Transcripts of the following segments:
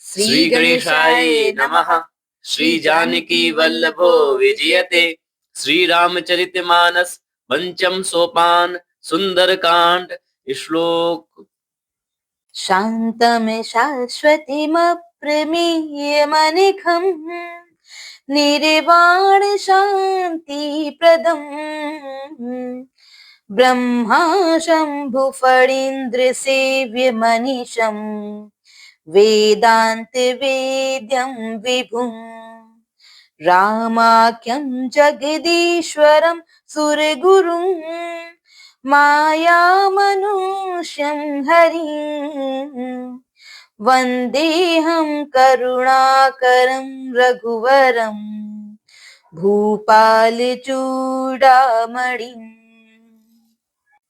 श्री गणेशाय नमः। श्री जानकी वल्लभो विजयते। श्री रामचरितमानस पंचम सोपान सुंदरकांड। श्लोक। शांतम शाश्वतीमप्रमेयमनिघम् निर्वाण शांति प्रदम् ब्रह्मा शंभु फणीन्द्र सेव्य मनीषम् वेदांत वेद्यं विभुम् रामाख्यं जगदीश्वरं सुरगुरुं मायामनुष्यं हरिं वन्देऽहं करुणाकरं रघुवरं भूपालचूडामणिम्।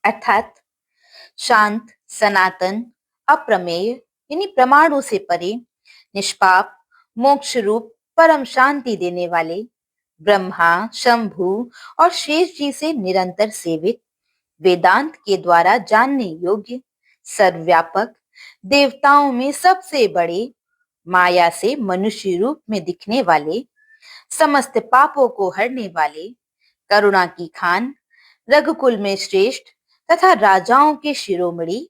अर्थात शांत, सनातन, अप्रमेय यानी प्रमाणों से परे, निष्पाप, मोक्ष रूप परम शांति देने वाले, ब्रह्मा, शंभु और शेष जी से निरंतर सेवित, वेदांत के द्वारा जानने योग्य, सर्वव्यापक, देवताओं में सबसे बड़े, माया से मनुष्य रूप में दिखने वाले, समस्त पापों को हरने वाले, करुणा की खान, रघुकुल में श्रेष्ठ तथा राजाओं के शिरोमणि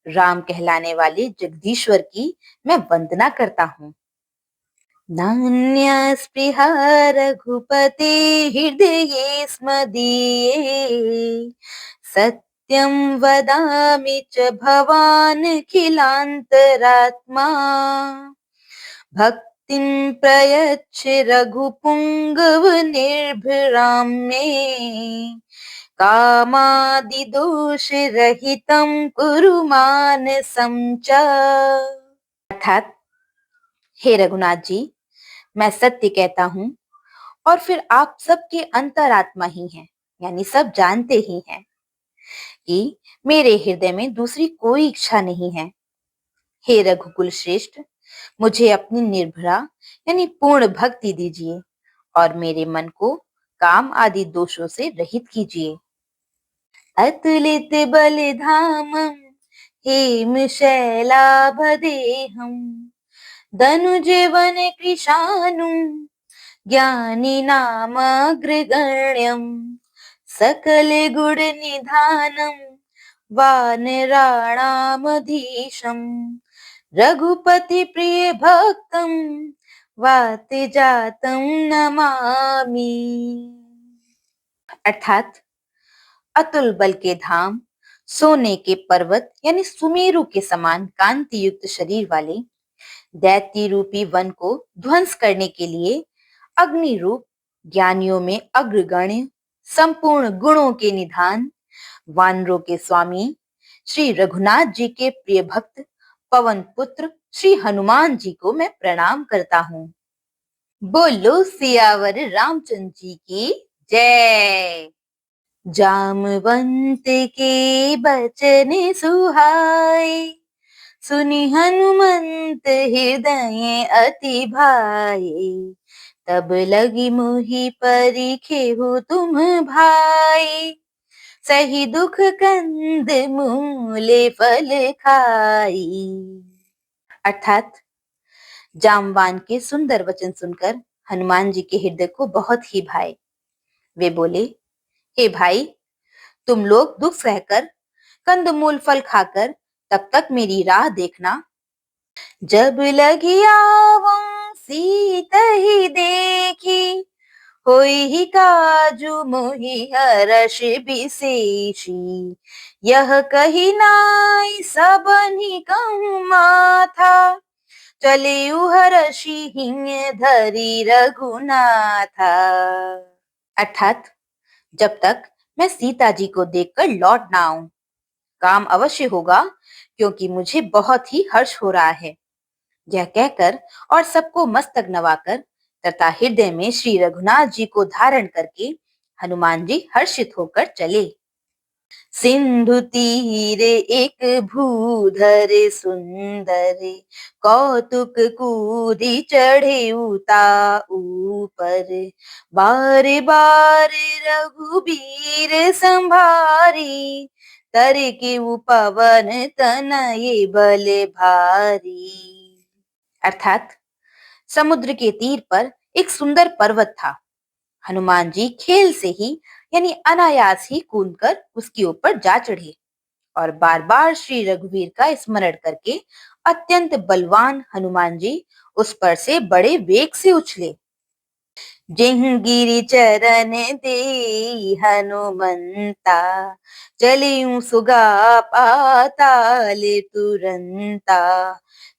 राम कहलाने वाले जगदीश्वर की मैं वंदना करता हूँ। नान्य स्पृहा रघुपते हृदये स्मदीये सत्यं वदामि च भवान् खिलान्तरात्मा भक्तिं प्रयच्छ रघुपुङ्गव निर्भरां मे कामादिदोष रहितं कुरु मानसं च। अर्थात हे रघुनाथ जी, मैं सत्य कहता हूँ और फिर आप सबके अंतरात्मा ही हैं, यानी सब जानते ही हैं कि मेरे हृदय में दूसरी कोई इच्छा नहीं है। हे रघुकुल श्रेष्ठ, मुझे अपनी निर्भरा यानी पूर्ण भक्ति दीजिए और मेरे मन को काम आदि दोषों से रहित कीजिए। अतुलित बलिधामं हेमशैलाभदेहं धनुजवन कृशानुं ज्ञानिनामग्रगण्यं सकल गुण निधानं वानराणामधीशं रघुपति प्रिय भक्तं वातजातं नमामि। अर्थात अतुल बल के धाम, सोने के पर्वत यानी सुमेरु के समान कांति युक्त शरीर वाले, दैत्य रूपी वन को ध्वंस करने के लिए अग्नि रूप, ज्ञानियों में अग्रगण्य, संपूर्ण गुणों के निधान, वानरों के स्वामी श्री रघुनाथ जी के प्रिय भक्त पवन पुत्र श्री हनुमान जी को मैं प्रणाम करता हूँ। बोलो सियावर रामचंद्र जी की जय। जामवंत के बचन सुहाए सुनि हनुमंत हृदय अति भाए तब लगी मोहि परिखेहु तुम भाई सही दुख कंद मूले फल खाई। अर्थात जामवान के सुंदर वचन सुनकर हनुमान जी के हृदय को बहुत ही भाए। वे बोले, हे भाई, तुम लोग दुख सहकर कंदमूल फल खाकर तब तक मेरी राह देखना। जब लगी आवूं सीत ही देखी होई ही काजू मोहि हर्ष विशेषी यह कही नाई सबनि कहूँ माथा चले हर्षि हिंय धरी रघुनाथा। अर्थात जब तक मैं सीता जी को देखकर लौट ना आऊं, काम अवश्य होगा क्योंकि मुझे बहुत ही हर्ष हो रहा है। यह कहकर और सबको मस्तक नवाकर तथा हृदय में श्री रघुनाथ जी को धारण करके हनुमान जी हर्षित होकर चले। सिंधु तीरे एक भूधर सुंदर कौतुक कूदी चढ़े उता ऊपर बार बार रघुबीर संभारी तर के पवन तनये बल भारी। अर्थात समुद्र के तीर पर एक सुंदर पर्वत था। हनुमान जी खेल से ही यानी अनायास ही कूदकर उसके ऊपर जा चढ़े और बार बार श्री रघुवीर का स्मरण करके अत्यंत बलवान हनुमान जी उस पर से बड़े वेग से उछले। जिन गिरि चरण दे हनुमंता, चलियूं सुगा पाताल तुरंता।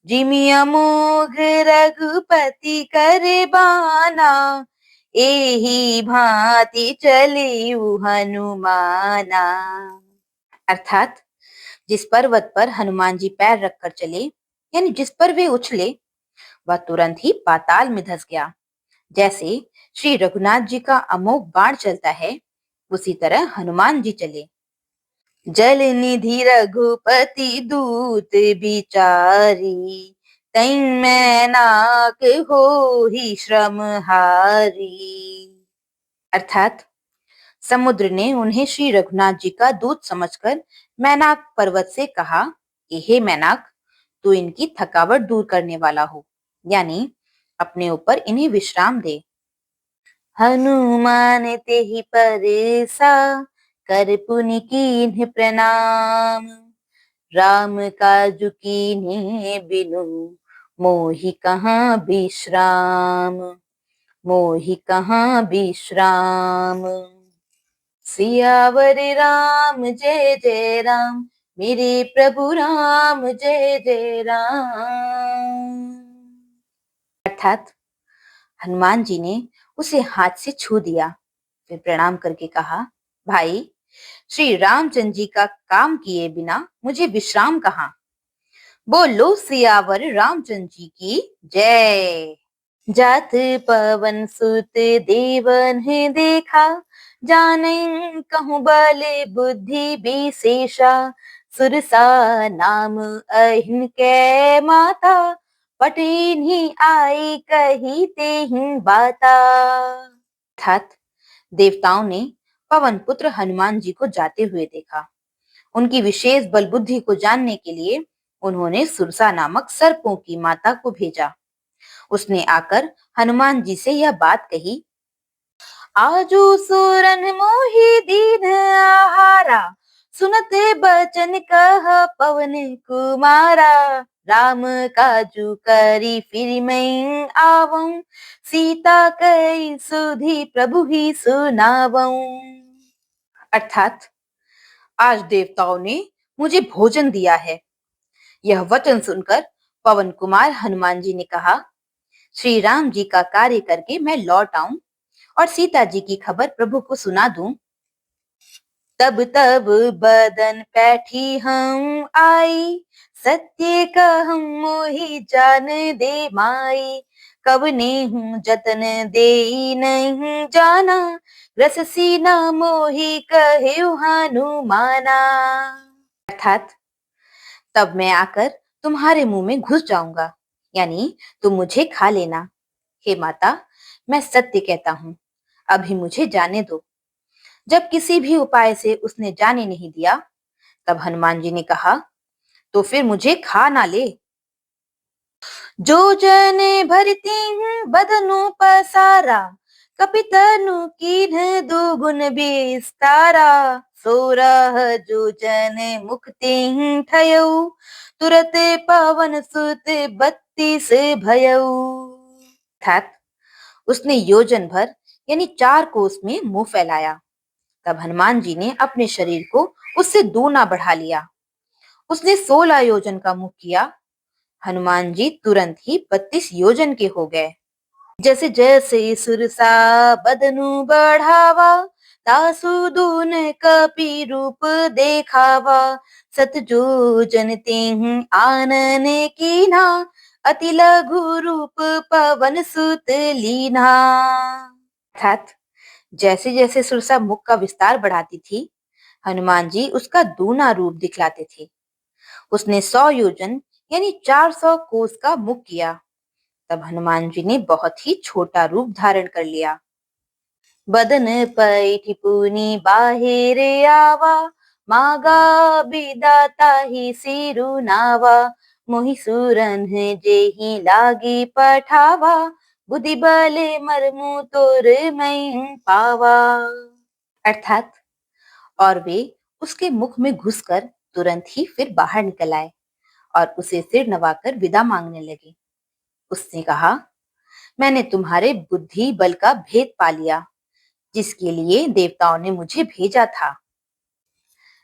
जिमि अमोघ रघुपति कर बाना, एही भांति चलियु हनुमाना। अर्थात जिस पर्वत पर हनुमान जी पैर रखकर चले यानी जिस पर वे उछले वह तुरंत ही पाताल में धंस गया। जैसे श्री रघुनाथ जी का अमोघ बाण चलता है उसी तरह हनुमान जी चले। जल निधि रघुपति दूत बिचारी, तई मैनाक होहि श्रम हारी। अर्थात समुद्र ने उन्हें श्री रघुनाथ जी का दूत समझकर मैनाक पर्वत से कहा कि हे मैनाक, तू इनकी थकावट दूर करने वाला हो, यानी अपने ऊपर इन्हें विश्राम दे। हनुमान तेहि परसा, कर पुनि कीन्ह प्रणाम। राम काजु कीन्हे बिनु, मोहि कहाँ विश्राम। मोहि कहाँ विश्राम। सियावर राम जय जय राम, मेरे प्रभु राम जय जय राम। अर्थात हनुमान जी ने उसे हाथ से छू दिया, फिर प्रणाम करके कहा, भाई, श्री रामचंद्र जी का काम किए बिना मुझे विश्राम कहाँ। बोलो सियावर रामचंद्र जी की जय। जात पवन सुत देवन देखा, जानई कहूँ बल बुद्धि विशेषा। सुरसा नाम अहिन कै माता, पटिन्हि आई कही तेहि बाता। अर्थात देवताओं ने पवन पुत्र हनुमान जी को जाते हुए देखा। उनकी विशेष बल बुद्धि को जानने के लिए उन्होंने सुरसा नामक सर्पों की माता को भेजा। उसने आकर हनुमान जी से यह बात कही, आजू सूरन मोहि दीन आहारा, सुनते बचन कह पवन कुमारा। राम काजू करी फिर मैं आवऊं, सीता कई सुधि प्रभु ही सुनावऊं। अर्थात आज देवताओं ने मुझे भोजन दिया है। यह वचन सुनकर पवन कुमार हनुमान जी ने कहा, श्री राम जी का कार्य करके मैं लौट आऊं और सीता जी की खबर प्रभु को सुना दूं। तब तब बदन पैठी हम आई, सत्य कहूं मोहि जान दे माई। कवने हूँ जतन दे नहीं जाना, रस सीना मोहि कहेउ हनुमाना। अर्थात तब मैं आकर तुम्हारे मुंह में घुस जाऊंगा, यानी तुम मुझे खा लेना। हे माता, मैं सत्य कहता हूँ, अभी मुझे जाने दो। जब किसी भी उपाय से उसने जाने नहीं दिया, तब हनुमान जी ने कहा, तो फिर मुझे खा ना ले। जो जने भरती बदनु पसारा, कपितनु कीन्ह दुगुन विस्तारा। सोरह जो जन मुक्ति ठयऊ, तुरत पवन सुत 32 भयऊ। अर्थात उसने योजन भर यानी 4 कोस में मुंह फैलाया। तब हनुमान जी ने अपने शरीर को उससे दूना बढ़ा लिया। उसने 16 योजन का मुंह किया। हनुमान जी तुरंत ही 32 योजन के हो गए। जैसे जैसे सुरसा बदनु बढ़ावा, तासु दून कपि रूप देखावा। सत जोजन तेहि आनन कीन्हा, अति लघु रूप पवन सुत लीन्हा। अर्थात जैसे जैसे सुरसा मुख का विस्तार बढ़ाती थी, हनुमान जी उसका दूना रूप दिखलाते थे। उसने 100 योजन यानी 400 कोस का मुख किया। तब हनुमान जी ने बहुत ही छोटा रूप धारण कर लिया। बदन पैठ पुनि बाहिर आवा, मागा बिदाता ही सिरु नावा। मोहि सूरन जेहि लागी पठावा, बुद्धि बले मरमु तोर मैं पावा। अर्थात और वे उसके मुख में घुसकर तुरंत ही फिर बाहर निकल आए और उसे सिर नवाकर विदा मांगने लगे। उसने कहा, मैंने तुम्हारे बुद्धि बल का भेद पा लिया, जिसके लिए देवताओं ने मुझे भेजा था।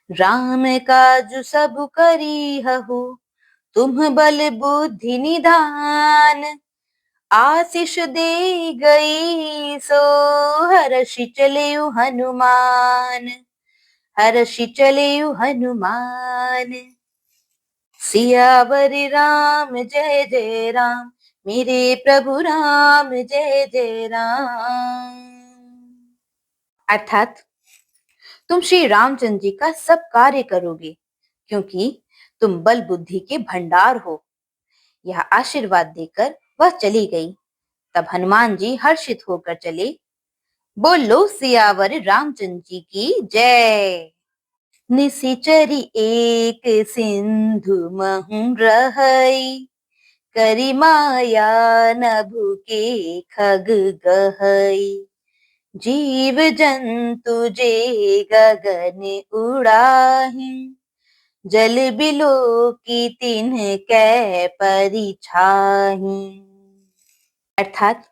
राम काज सब करी हहु, तुम बल बुद्धि निधान, आशीष दे गई सो हर्षि चलेउ हनुमान, हर्षि चलेउ हनुमान। सियावर राम जय जय राम, मेरे प्रभु राम जय जय राम। अर्थात तुम श्री रामचंद्र जी का सब कार्य करोगे, क्योंकि तुम बल बुद्धि के भंडार हो। यह आशीर्वाद देकर वह चली गई। तब हनुमान जी हर्षित होकर चले। बोलो सियावर रामचंद्र जी की जय। निशिचरी एक सिंधु महु रहई, करी माया नभु के खग गहई, जीव जंतु जे गगन उड़ाही, जल बिलो की तिन्ह कै परिछाही। अर्थात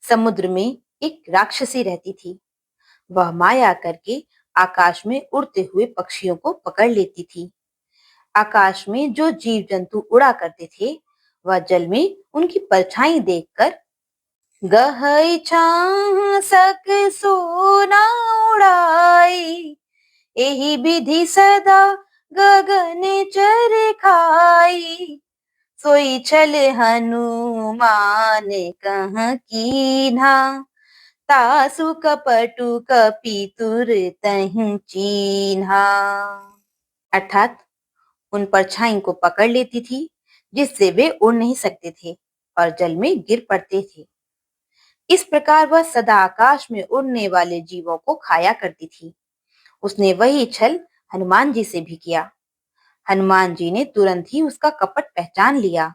समुद्र में एक राक्षसी रहती थी। वह माया करके आकाश में उड़ते हुए पक्षियों को पकड़ लेती थी। आकाश में जो जीव जंतु उड़ा करते थे, वह जल में उनकी परछाई देखकर गहई छाह सक सोना उड़ाई, एही विधि सदा गगन चर खाई, सोई छल हनुमान कहाँ कीन्हा, तासु कपटु कपितुर तहि चीन्हा। अर्थात उन परछाई को पकड़ लेती थी, जिससे वे उड़ नहीं सकते थे और जल में गिर पड़ते थे। इस प्रकार वह सदा आकाश में उड़ने वाले जीवों को खाया करती थी। उसने वही छल हनुमान जी से भी किया। हनुमान जी ने तुरंत ही उसका कपट पहचान लिया।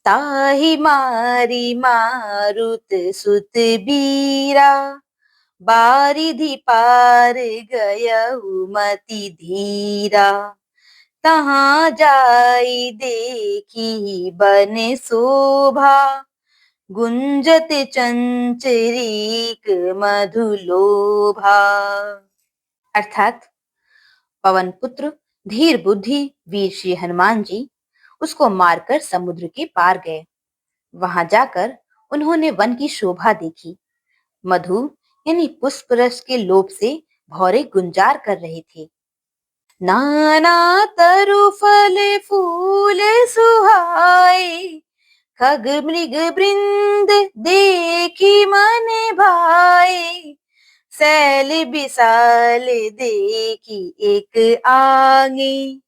ताहि मारी मारुत सुत बीरा, बारिधि पार गयउ मति धीरा, तहाँ जाई देखी बन शोभा, गुंजत चंचरीक मधुलोभा। अर्थात पवन पुत्र धीर बुद्धि वीर श्री हनुमान जी उसको मारकर समुद्र के पार गए। वहां जाकर उन्होंने वन की शोभा देखी। मधु यानी पुष्प रस के लोभ से भौरे गुंजार कर रहे थे। नाना तरु फल फूल सुहाए, खग मृग वृंद देखी मन भाए, सैल विशाल देखी एक आगे,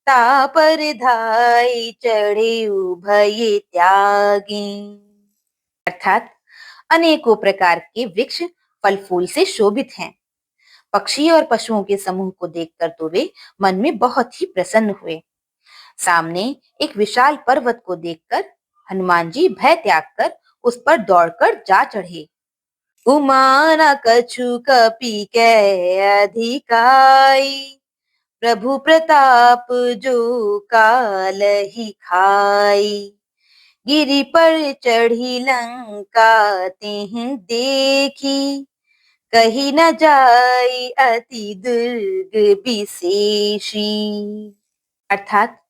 तापर धाई चढ़े उभय त्यागी। अर्थात अनेकों प्रकार के वृक्ष फल फूल से शोभित हैं। पक्षी और पशुओं के समूह को देखकर तो वे मन में बहुत ही प्रसन्न हुए। सामने एक विशाल पर्वत को देखकर हनुमान जी भय त्याग कर उस पर दौड़कर जा चढ़े। उमाना कछु कपि कै अधिकाई, प्रभु प्रताप जो कालहि खाई, गिरि पर चढ़ी लंका तिहि देखी, कही न जाई अति दुर्ग विशेषी। अर्थात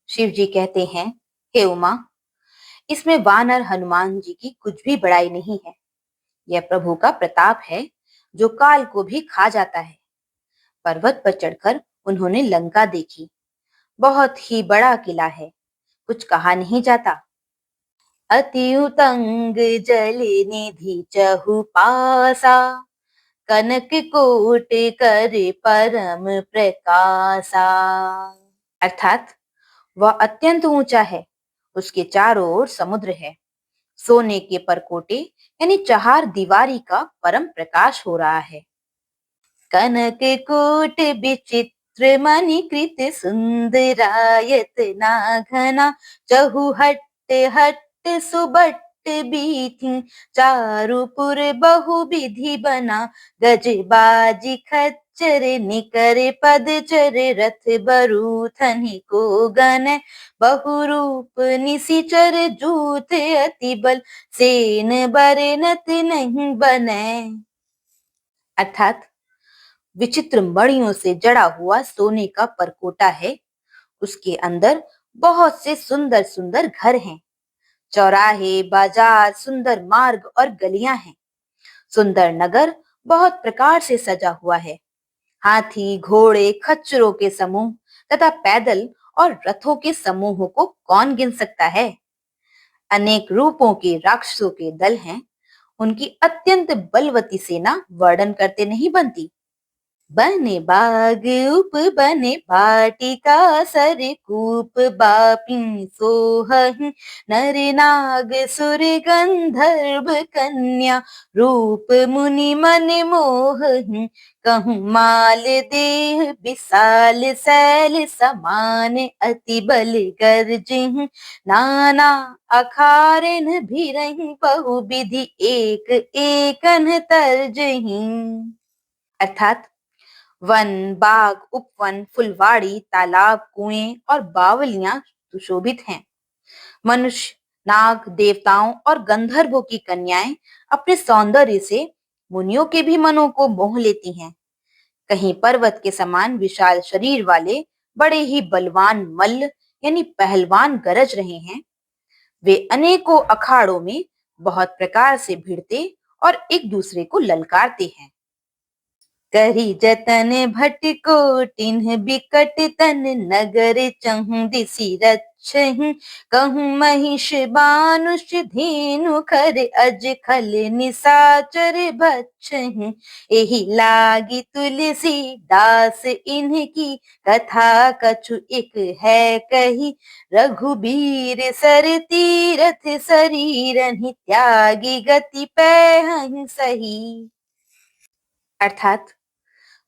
शिव जी कहते हैं, हे उमा, इसमें वानर हनुमान जी की कुछ भी बड़ाई नहीं है। यह प्रभु का प्रताप है जो काल को भी खा जाता है। पर्वत पर चढ़कर उन्होंने लंका देखी। बहुत ही बड़ा किला है, कुछ कहा नहीं जाता। अति उतंग जल निधि चहु पासा, कनक कोट कर परम प्रकाशा। अर्थात वह अत्यंत ऊंचा है, उसके चारों ओर समुद्र है। सोने के परकोटे यानी चार दीवारी का परम प्रकाश हो रहा है। कनक कोट विचित्र त्रिमणि कृत सुंदरायत ना घना चहु हट्ट हट्ट सुबट्ट बीथी चारुपुर बहु विधि बना गज बाजी खच्चर निकर पदचर रथ बरूथनि को गन बहुरूप निशिचर जूथ अति बल सेन बरनत नहीं बने। अर्थात विचित्र मणियों से जड़ा हुआ सोने का परकोटा है, उसके अंदर बहुत से सुंदर सुंदर घर हैं, चौराहे, बाजार, सुंदर मार्ग और गलियां हैं। सुंदर नगर बहुत प्रकार से सजा हुआ है। हाथी, घोड़े, खच्चरों के समूह तथा पैदल और रथों के समूहों को कौन गिन सकता है। अनेक रूपों के राक्षसों के दल हैं, उनकी अत्यंत बलवती सेना वर्णन करते नहीं बनती। बने बाग उप बने वाटिका सरकूप बापी सोहहि नर नाग सुर गंधर्व कन्या रूप मुनि मन मोहहि कहूँ माल देह विशाल शैल समान अति बल गर्जहि नाना अखारन भिरहि बहु विधि एक एकन तरजहि। अर्थात वन, बाग, उपवन, फुलवाड़ी, तालाब, कुएं और बावलियां सुशोभित हैं। मनुष्य, नाग, देवताओं और गंधर्वों की कन्याएं अपने सौंदर्य से मुनियों के भी मनों को मोह लेती हैं। कहीं पर्वत के समान विशाल शरीर वाले बड़े ही बलवान मल्ल यानी पहलवान गरज रहे हैं। वे अनेकों अखाड़ों में बहुत प्रकार से भिड़ते और एक दूसरे को ललकारते हैं। करी जतन भट को तिन्ह बिकट तन नगर चहु दिसि रक्षहि कहूँ महिष बानुष धेनु खर अज खल निसाचर भक्षहि एहि लागी तुलसी दास इनकी कथा कछु एक है कही रघुबीर सर तीरथ शरीरहि त्यागी गति पैहि सही। अर्थात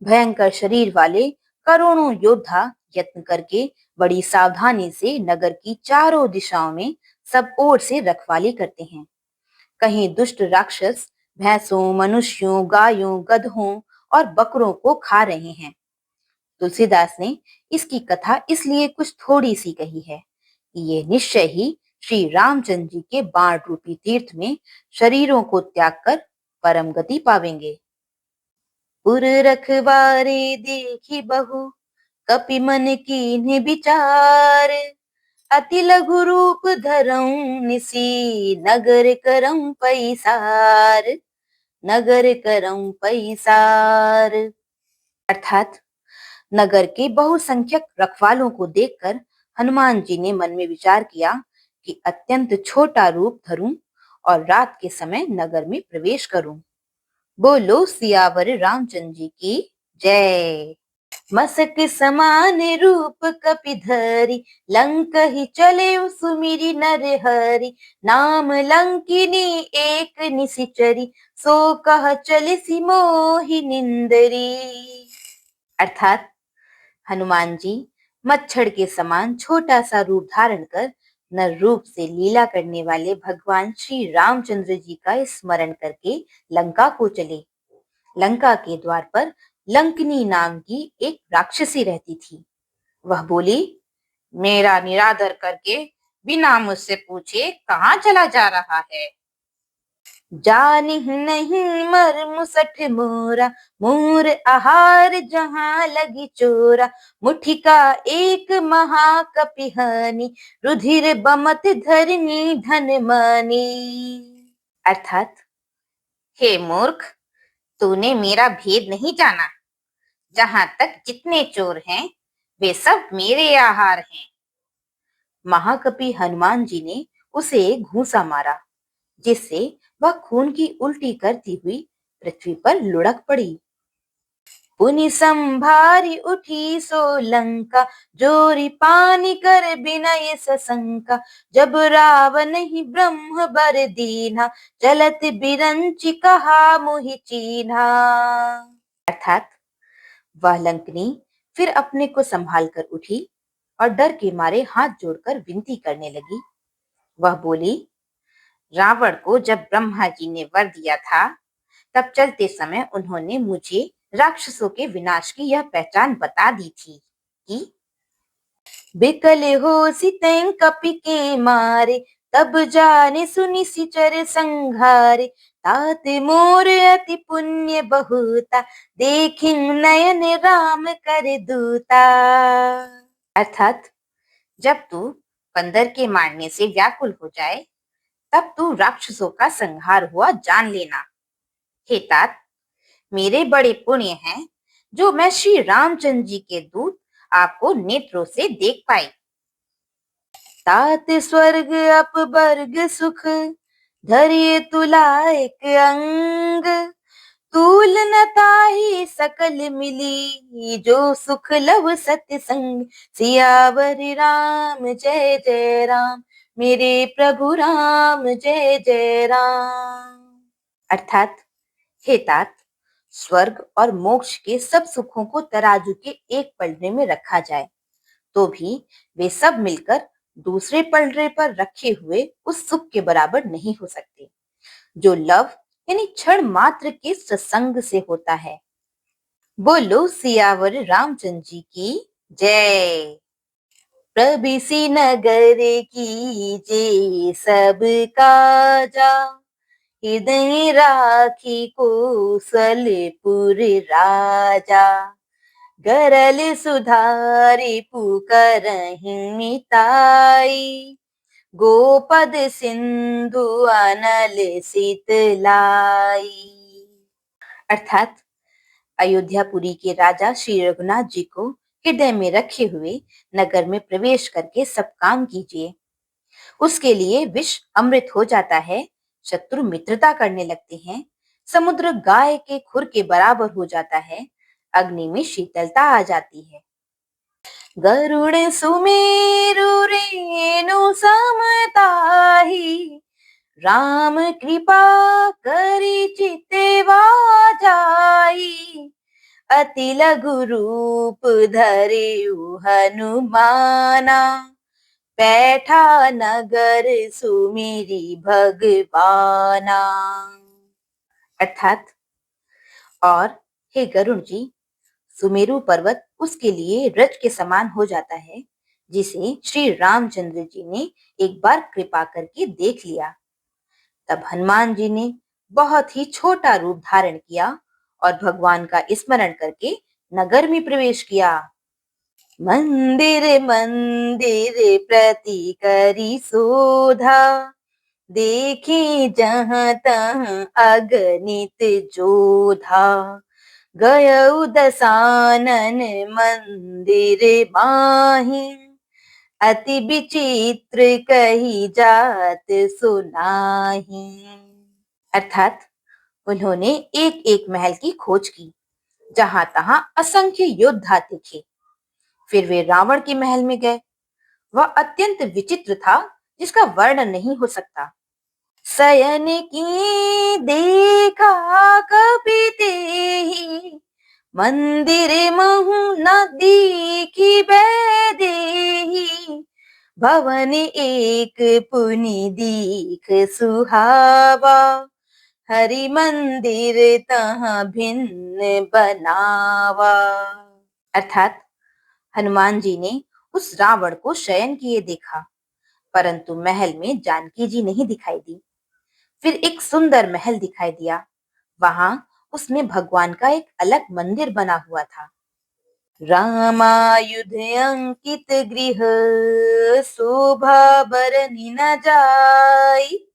भयंकर शरीर वाले करोड़ों योद्धा यत्न करके बड़ी सावधानी से नगर की चारों दिशाओं में सब ओर से रखवाली करते हैं। कहीं दुष्ट राक्षस भैंसों, मनुष्यों, गायों, गधों और बकरों को खा रहे हैं। तुलसीदास ने इसकी कथा इसलिए कुछ थोड़ी सी कही है कि ये निश्चय ही श्री रामचंद्र जी के बाण रूपी तीर्थ में शरीरों को त्याग कर परम गति पावेंगे। पुर रखवारे देखी बहु कपि मन कीन्ह विचार अति लघु रूप धरऊं निसी नगर करऊं पैसार नगर करऊं पैसार। अर्थात नगर के बहुसंख्यक रखवालों को देखकर हनुमान जी ने मन में विचार किया कि अत्यंत छोटा रूप धरूं और रात के समय नगर में प्रवेश करूं। बोलो सियावर रामचंद्र जी की जय। मसक समान रूप कपिधरि लंक ही चले सुमिरी नर हरि नाम लंकिनी एक निशिचरी सो कह चले सी मोहि निंदरी। अर्थात हनुमान जी मच्छर के समान छोटा सा रूप धारण कर नर रूप से लीला करने वाले भगवान श्री रामचंद्र जी का स्मरण करके लंका को चले। लंका के द्वार पर लंकिनी नाम की एक राक्षसी रहती थी। वह बोली, मेरा निरादर करके बिना मुझसे पूछे कहाँ चला जा रहा है। जानिह नहीं मर्म सठ मोरा मोर आहार जहाँ लगी चोरा मुट्ठी का एक महाकपिहानी रुधिर बमत धरनी धन मानी। अर्थात हे मूर्ख, तूने मेरा भेद नहीं जाना। जहां तक जितने चोर हैं वे सब मेरे आहार हैं। महाकपि हनुमान जी ने उसे घूंसा मारा, जिससे वह खून की उल्टी करती हुई पृथ्वी पर लुढ़क पड़ी। पुनि संभारी उठी सो लंका जोरी पानी कर बिनय सशंका जब रावण ही ब्रह्म बर दीना चलत बिरंचि कहा मुहि चीन्हा। अर्थात वह लंकनी फिर अपने को संभाल कर उठी और डर के मारे हाथ जोड़कर विनती करने लगी। वह बोली, रावण को जब ब्रह्मा जी ने वर दिया था, तब चलते समय उन्होंने मुझे राक्षसों के विनाश की यह पहचान बता दी थी कि बिकल हो सितैं कपि के मारे, तब जाने सुनि सिचर संघारे, तात मोर अति पुण्य बहुता, देखिन नयन राम कर दूता। अर्थात जब तू बंदर के मारने से व्याकुल हो जाए, तब तू राक्षसों का संहार हुआ जान लेना। हे तात, मेरे बड़े पुण्य हैं जो मैं श्री रामचंद्र जी के दूत आपको नेत्रों से देख पाई। तात स्वर्ग अपवर्ग सुख, धरिए तुला एक अंग, तूल न ताहि सकल मिली, जो सुख लव सत्य संग, सियावर राम जय जय राम, मेरे प्रभु राम जय जय राम। अर्थात हे तात, स्वर्ग और मोक्ष के सब सुखों को तराजू के एक पलड़े में रखा जाए, तो भी वे सब मिलकर दूसरे पलड़े पर रखे हुए उस सुख के बराबर नहीं हो सकते, जो लव यानी क्षण मात्र के सत्संग से होता है। बोलो सियावर रामचंद्र जी की जय। प्रभिसि नगर कीजे सब काजा, हृदय राखी कौशलपुर राजा, गरल सुधारि पुकारहिं मिताई, गोपद सिंधु अनल शीतलाई। अर्थात अयोध्यापुरी के राजा श्री रघुनाथ जी को हृदय में रखे हुए नगर में प्रवेश करके सब काम कीजिए। उसके लिए विष अमृत हो जाता है, शत्रु मित्रता करने लगते हैं, समुद्र गाय के खुर के बराबर हो जाता है, अग्नि में शीतलता आ जाती है। गरुड़ सुमेरु रेणु समताहि, राम कृपा करि चितवा जाई, अति लघु रूप धरिउ हनुमाना, बैठा नगर सुमिरी भगवाना। अर्थात और हे गरुड़ जी, सुमेरु पर्वत उसके लिए रथ के समान हो जाता है, जिसे श्री रामचंद्र जी ने एक बार कृपा करके देख लिया। तब हनुमान जी ने बहुत ही छोटा रूप धारण किया और भगवान का स्मरण करके नगर में प्रवेश किया। मंदिर मंदिर प्रति करी शोधा, देखे जहाँ तहाँ अगणित जोधा, गयउ दसानन मंदिर माहि, अति विचित्र कही जात सुनाही। अर्थात उन्होंने एक एक महल की खोज की, जहां तहां असंख्य योद्धा दिखे। फिर वे रावण के महल में गए। वह अत्यंत विचित्र था, जिसका वर्णन नहीं हो सकता। शयन की देखा कपि तेहि, मंदिर महु न देखी बैदेहि, भवन एक पुनि दीख सुहावा, हरि मंदिर तहाँ भिन्न बनावा। अर्थात हनुमान जी ने उस रावण को शयन किए देखा, परंतु महल में जानकी जी नहीं दिखाई दी। फिर एक सुंदर महल दिखाई दिया। वहां उसमें भगवान का एक अलग मंदिर बना हुआ था। रामायुध अंकित गृह, शोभा बरनि न जाई,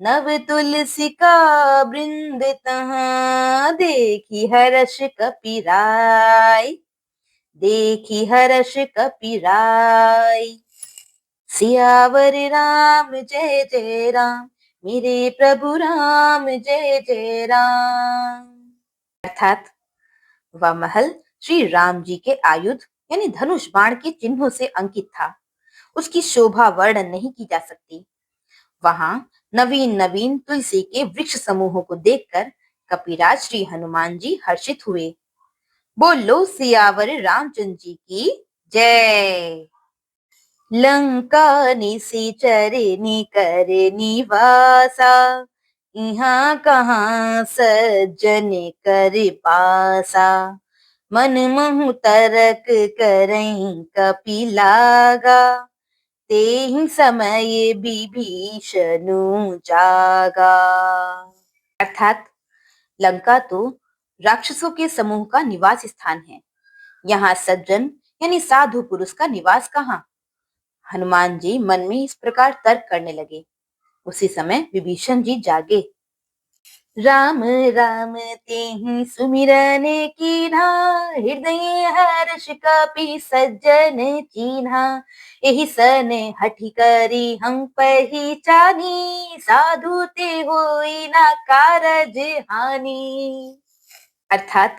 नव तुलसी का वृंद तहाँ, देखी हर्ष कपिराई, देखी हर्ष कपिराई। सियावर राम जय जय राम, मेरे प्रभु राम जय जय राम। अर्थात वह महल श्री राम जी के आयुध यानी धनुष बाण के चिन्हों से अंकित था। उसकी शोभा वर्णन नहीं की जा सकती। वहां नवीन नवीन तुलसी के वृक्ष समूहों को देखकर कपिराज श्री हनुमान जी हर्षित हुए। बोलो सियावर रामचंद्र जी की जय। लंका निशिचर निकर निवासा, यहाँ कहाँ सज्जन कर पासा। मन मोहु तरक करई कपि लागा, तेहि समय विभीषणु जागा। अर्थात लंका तो राक्षसों के समूह का निवास स्थान है, यहाँ सज्जन यानी साधु पुरुष का निवास कहाँ। हनुमान जी मन में इस प्रकार तर्क करने लगे। उसी समय विभीषण जी जागे। राम राम तेहि सुमिरन कीन्हा, हृदय हर्ष कपि सज्जन चीन्हा। एहि सन हठि करी हम पहिचानी, साधु ते होई ना कारज हानि। अर्थात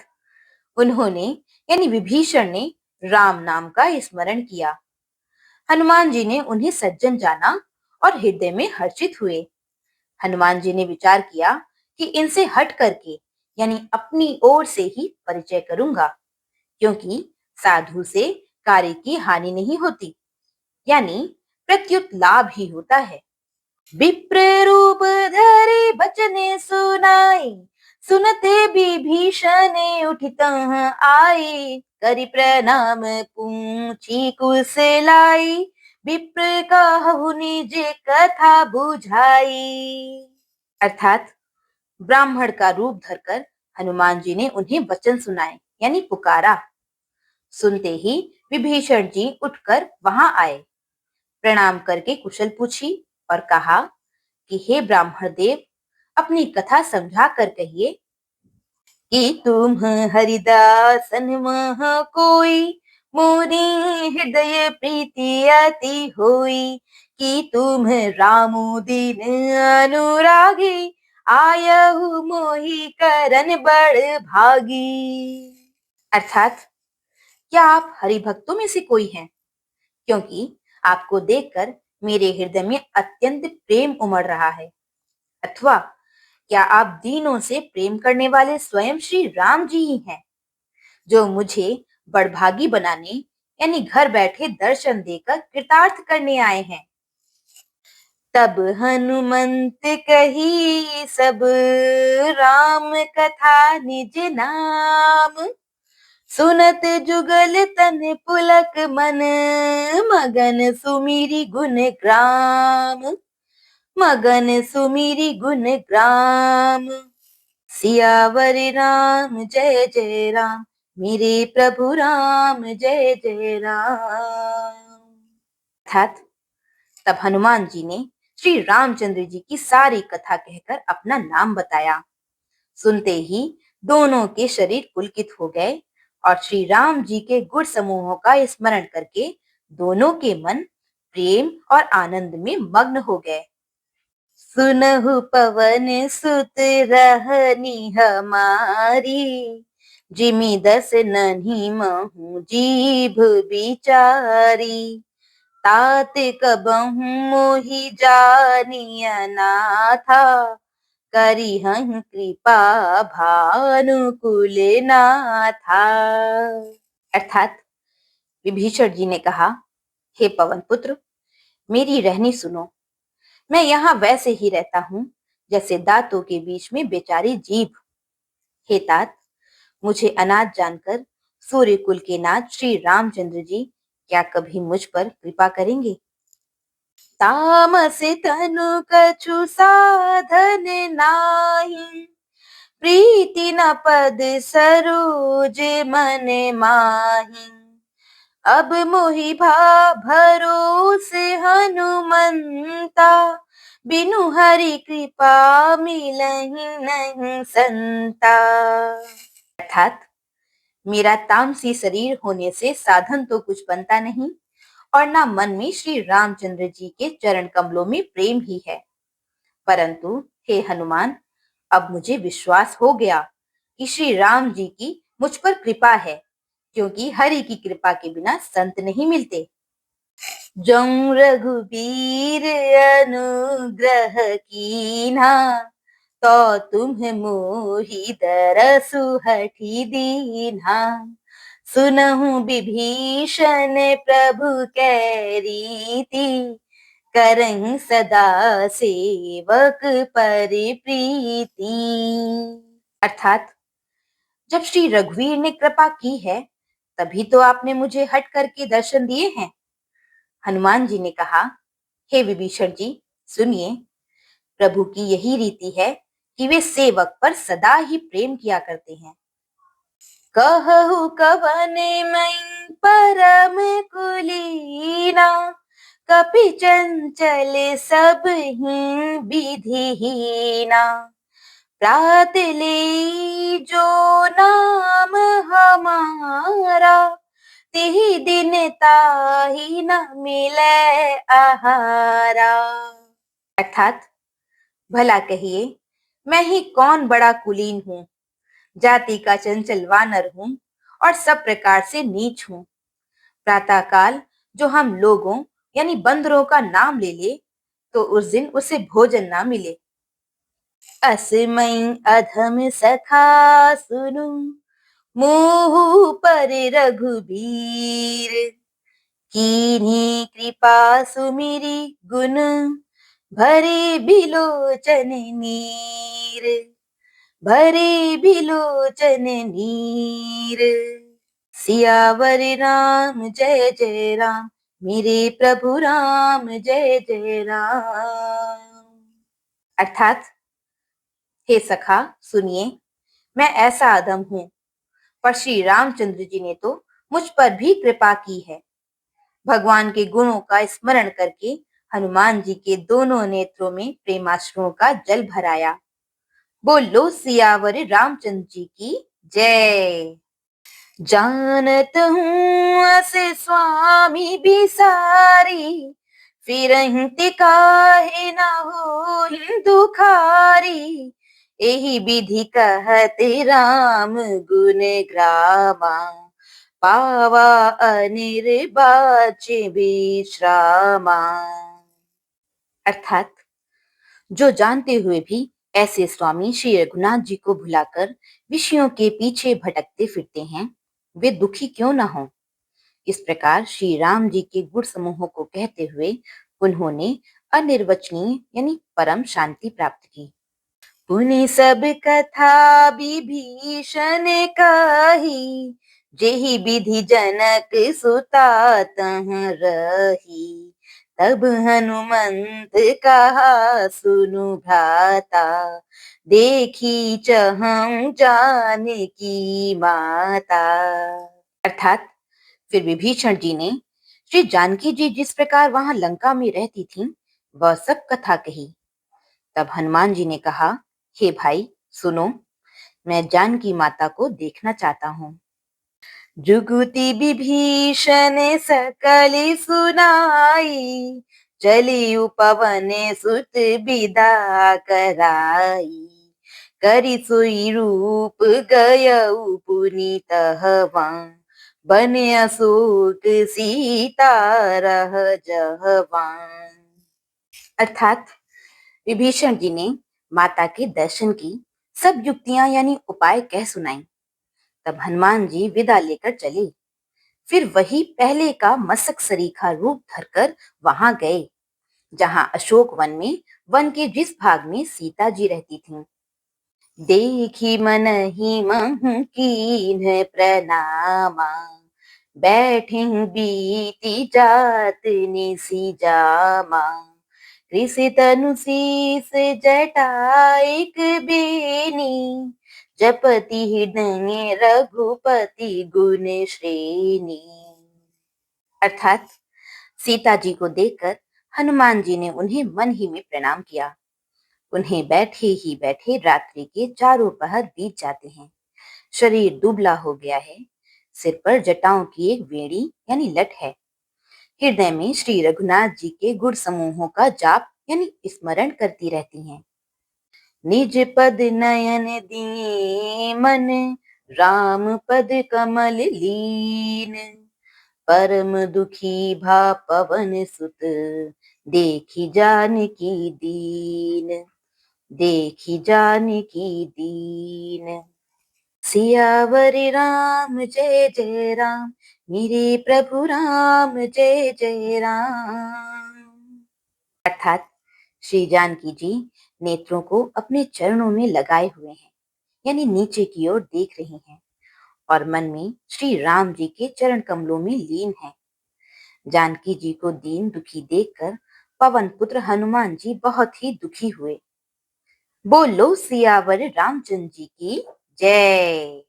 उन्होंने यानी विभीषण ने राम नाम का स्मरण किया। हनुमान जी ने उन्हें सज्जन जाना और हृदय में हर्षित हुए। हनुमान जी ने विचार किया कि इनसे हट करके यानी अपनी ओर से ही परिचय करूंगा, क्योंकि साधु से कार्य की हानि नहीं होती, यानी प्रत्युत लाभ ही होता है। विप्र रूप धरे बचन सुनाई, सुनते विभीषण उठि तह आए। करि प्रणाम पूछी कुशलाई, विप्र कहु निज कथा बुझाई। अर्थात ब्राह्मण का रूप धरकर हनुमान जी ने उन्हें वचन सुनाए यानी पुकारा। सुनते ही विभीषण जी उठकर वहां आए, प्रणाम करके कुशल पूछी और कहा कि हे ब्राह्मण देव, अपनी कथा समझा कर कहिए कि तुम हरिदासन मह कोई, मोरी हृदय प्रीति अति होई। कि तुम रामु दीन अनुरागी, आयहु मोहि करन बड़ भागी। अर्थात क्या आप हरि भक्तों में से कोई हैं? क्योंकि आपको देखकर मेरे हृदय में अत्यंत प्रेम उमड़ रहा है। अथवा क्या आप दीनों से प्रेम करने वाले स्वयं श्री राम जी ही हैं, जो मुझे बड़भागी बनाने यानी घर बैठे दर्शन देकर कृतार्थ करने आए हैं। तब हनुमंत कही सब राम कथा निज नाम, सुनत जुगल तन पुलक मन, मगन सुमिरी गुण ग्राम। मगन सुमिरी गुण ग्राम। सियावर राम जय जय राम, मेरे प्रभु राम जय जय राम। अर्थात तब हनुमान जी ने श्री रामचंद्र जी की सारी कथा कहकर अपना नाम बताया। सुनते ही दोनों के शरीर पुलकित हो गए और श्री राम जी के गुण समूहों का स्मरण करके दोनों के मन प्रेम और आनंद में मग्न हो गए। सुनहु पवन सुत रहनी हमारी, जिमि दस नन्ही महु जीभ बिचारी। तात कबहु मोहि जानिया नाथा, करिहं कृपा भानुकुल नाथा। अर्थात विभीषण जी ने कहा, हे पवन पुत्र, मेरी रहनी सुनो। मैं यहाँ वैसे ही रहता हूँ जैसे दांतों के बीच में बेचारी जीभ। हे तात, मुझे अनाथ जानकर सूर्य कुल के नाथ श्री रामचंद्र जी क्या कभी मुझ पर कृपा करेंगे? तामस तनु कछु साधन नाही, प्रीति न पद सरोज मन माही। अब मोहि भा भरोसे हनुमंता, बिनु हरि कृपा मिलहि नहीं संता। अर्थात मेरा तामसी शरीर होने से साधन तो कुछ बनता नहीं और ना मन में श्री रामचंद्र जी के चरण कमलों में प्रेम ही है। परंतु हे हनुमान, अब मुझे विश्वास हो गया कि श्री राम जी की मुझ पर कृपा है, क्योंकि हरि की कृपा के बिना संत नहीं मिलते। जौं रघुबीर अनुग्रह कीन्हा, तो तुम मोहि दरसु हठी दीन्हा, सुनहु विभीषण प्रभु कै रीति, करहिं सदा सेवक पर प्रीति। अर्थात जब श्री रघुवीर ने कृपा की है तभी तो आपने मुझे हट करके दर्शन दिए हैं। हनुमान जी ने कहा, हे विभीषण जी, सुनिए, प्रभु की यही रीति है कि वे सेवक पर सदा ही प्रेम किया करते हैं। कहु कवन मैं परम कुलीना, कपि चंचल सब ही विधिहीना, प्रात ले जो नाम हमारा, तिहि दिन ताहि न मिले आहारा। अर्थात भला कहिए, मैं ही कौन बड़ा कुलीन हूँ, जाति का चंचल वानर हूँ और सब प्रकार से नीच हूँ। प्रातःकाल जो हम लोगों यानी बंदरों का नाम ले ले तो उस दिन उसे भोजन ना मिले। असमय अधम सखा सुनु, मुहु पर रघुबीर, कीन्ही कृपा सुमिरी गुण, भरे बिलोचन नीर, भरे बिलोचन नीर। सियावर राम जय जय राम, मेरे प्रभु राम जय जय राम। अर्थात हे सखा सुनिए, मैं ऐसा अधम हूँ, पर श्री रामचंद्र जी ने तो मुझ पर भी कृपा की है। भगवान के गुणों का स्मरण करके हनुमान जी के दोनों नेत्रों में प्रेमाश्रुओं का जल भराया। बोलो सियावर रामचंद्र जी की जय। जानत हूँ अस स्वामी बिसारी, फिरहिं काहे न होहिं दुखारी, एहि विधि कहत राम गुण ग्रामा, पावा अनिर्वाच विश्रामा। अर्थात जो जानते हुए भी ऐसे स्वामी श्री रघुनाथ जी को भुलाकर विषयों के पीछे भटकते फिरते हैं, वे दुखी क्यों न हो। इस प्रकार श्री राम जी के गुण समूहों को कहते हुए उन्होंने अनिर्वचनीय यानी परम शांति प्राप्त की। पुनि सब कथा विभीषण कही, जेहि विधि जनक सुता तह रही, तब हनुमंत कहा सुनु भ्राता, देखी चहु जानकी माता। अर्थात फिर विभीषण जी ने श्री जानकी जी जिस प्रकार वहां लंका में रहती थीं, वह सब कथा कही। तब हनुमान जी ने कहा, हे भाई सुनो, मैं जानकी माता को देखना चाहता हूँ। जुगुति विभीषण सकल सुनाई, चली उपवन सुत विदा कराई, करि सोई रूप गयउ पुनि तहवा, बन अशोक सीता रह जहवा। अर्थात विभीषण जी ने माता के दर्शन की सब युक्तियां यानी उपाय कह सुनाई। तब हनुमान जी विदा लेकर चले। फिर वही पहले का मसक सरीखा रूप धरकर वहां गए जहां अशोक वन में वन के जिस भाग में सीता जी रहती थीं। देखी मन ही महु कीन्ह प्रणामा, बैठे बीती जात निसी जामा, कृषि तनु शीस जटाइक बेनी, जपति हृदय रघुपति गुण श्रेणी। अर्थात सीता जी को देखकर हनुमान जी ने उन्हें मन ही में प्रणाम किया। उन्हें बैठे ही बैठे रात्रि के चारों पहर बीत जाते हैं। शरीर दुबला हो गया है, सिर पर जटाओं की एक वेणी यानी लट है। हृदय में श्री रघुनाथ जी के गुण समूहों का जाप यानी स्मरण करती रहती हैं। निज पद नयन दिए मन, राम पद कमल लीन, परम दुखी भा पवन सुत, देखी जानकी दीन। देखी जानकी दीन। सियावर राम जय जय राम, मेरे प्रभु राम जय जय राम। अर्थात श्री जानकी जी नेत्रों को अपने चरणों में लगाए हुए हैं, यानी नीचे की ओर देख रही हैं और मन में श्री राम जी के चरण कमलों में लीन है। जानकी जी को दीन दुखी देखकर पवन पुत्र हनुमान जी बहुत ही दुखी हुए। बोलो सियावर रामचंद्र जी की जय।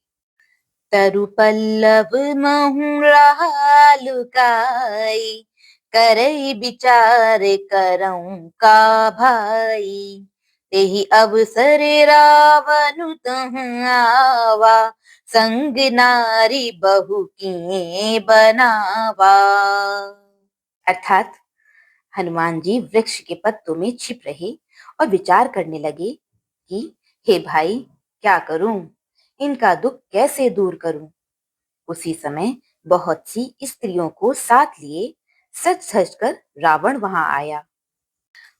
तरु पल्लव महु राल लुकाई, करई विचार करऊं का भाई। तेहि अवसर रावण तहु आवा, संग नारी बहु किए बनावा। अर्थात हनुमान जी वृक्ष के पत्तों में छिप रहे और विचार करने लगे कि हे भाई, क्या करूं, इनका दुख कैसे दूर करूं। उसी समय बहुत सी स्त्रियों को साथ लिए सज सज कर रावण वहां आया।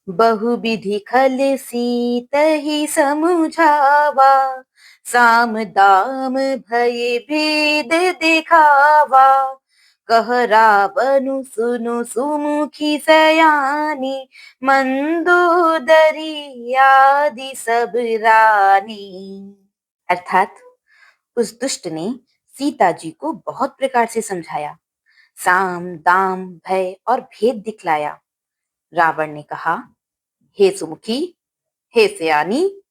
बहुविधि खल सीत ही समुझावा, साम दाम भय भेद दिखावा। कह रावण सुनु सुमुखी सयानी, मंदोदरी आदि सब रानी। अर्थात उस दुष्ट ने सीता जी को बहुत प्रकार से समझाया, साम दाम भय और भेद दिखलाया। रावण ने कहा, हे सुमुखी, हे सयानी,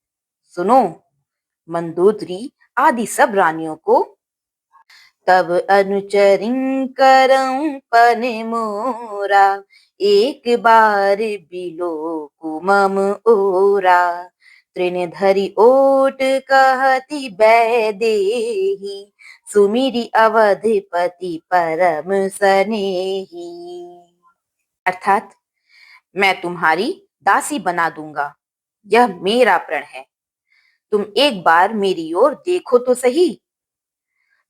सुनो, मंदोदरी आदि सब रानियों को तब अनुचरिं करऊं पन मोरा, एक बार बिलो कुमम ओरा। तृण धरि ओट कहती बैदेही, सुमिरि अवधपति परम सनेही। अर्थात मैं तुम्हारी दासी बना दूंगा, यह मेरा प्रण है। तुम एक बार मेरी ओर देखो तो सही।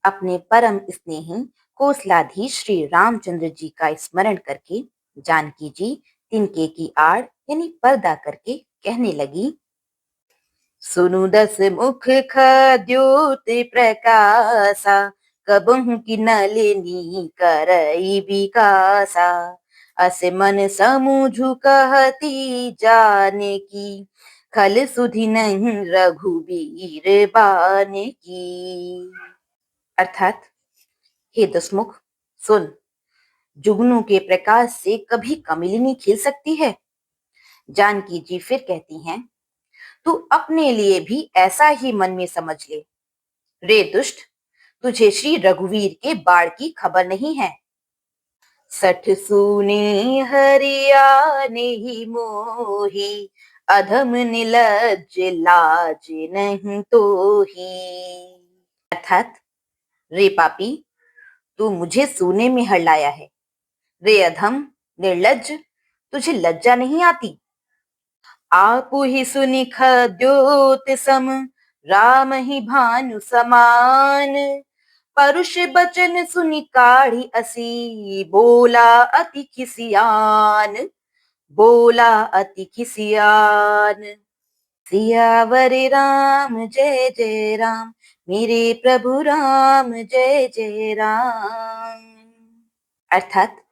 अपने परम स्नेही कोसलाधीश श्री रामचंद्र जी का स्मरण करके जानकी जी तिनके की आड़ यानी पर्दा करके कहने लगी, सुनु दस मुख खद्योत प्रकाशा, कबहु की नलिनी करई विकासा। अस मन समूझु कहती जानकी, खल सुधि नहीं रघुबीर बानकी। अर्थात हे दसमुख, सुन, जुगनू के प्रकाश से कभी कमलिनी खिल सकती है। जानकी जी फिर कहती हैं, तू अपने लिए भी ऐसा ही मन में समझ ले। रे दुष्ट, तुझे श्री रघुवीर के बाढ़ की खबर नहीं है। सठ सूने हरियाने ही मोही, अधम निलज्ज लाज नहीं तोही। अर्थात रे पापी, तू मुझे सोने में हरलाया है। रे अधम निर्लज्ज, तुझे लज्जा नहीं आती। आपु ही सुनि खद्योत सम, राम ही भानु समान। परुष बचन सुनि काढ़ी असी, बोला अति खिसियान। बोला अति खिसियान। सियावर राम जय जय राम, मेरे प्रभु राम जय जय राम। अर्थात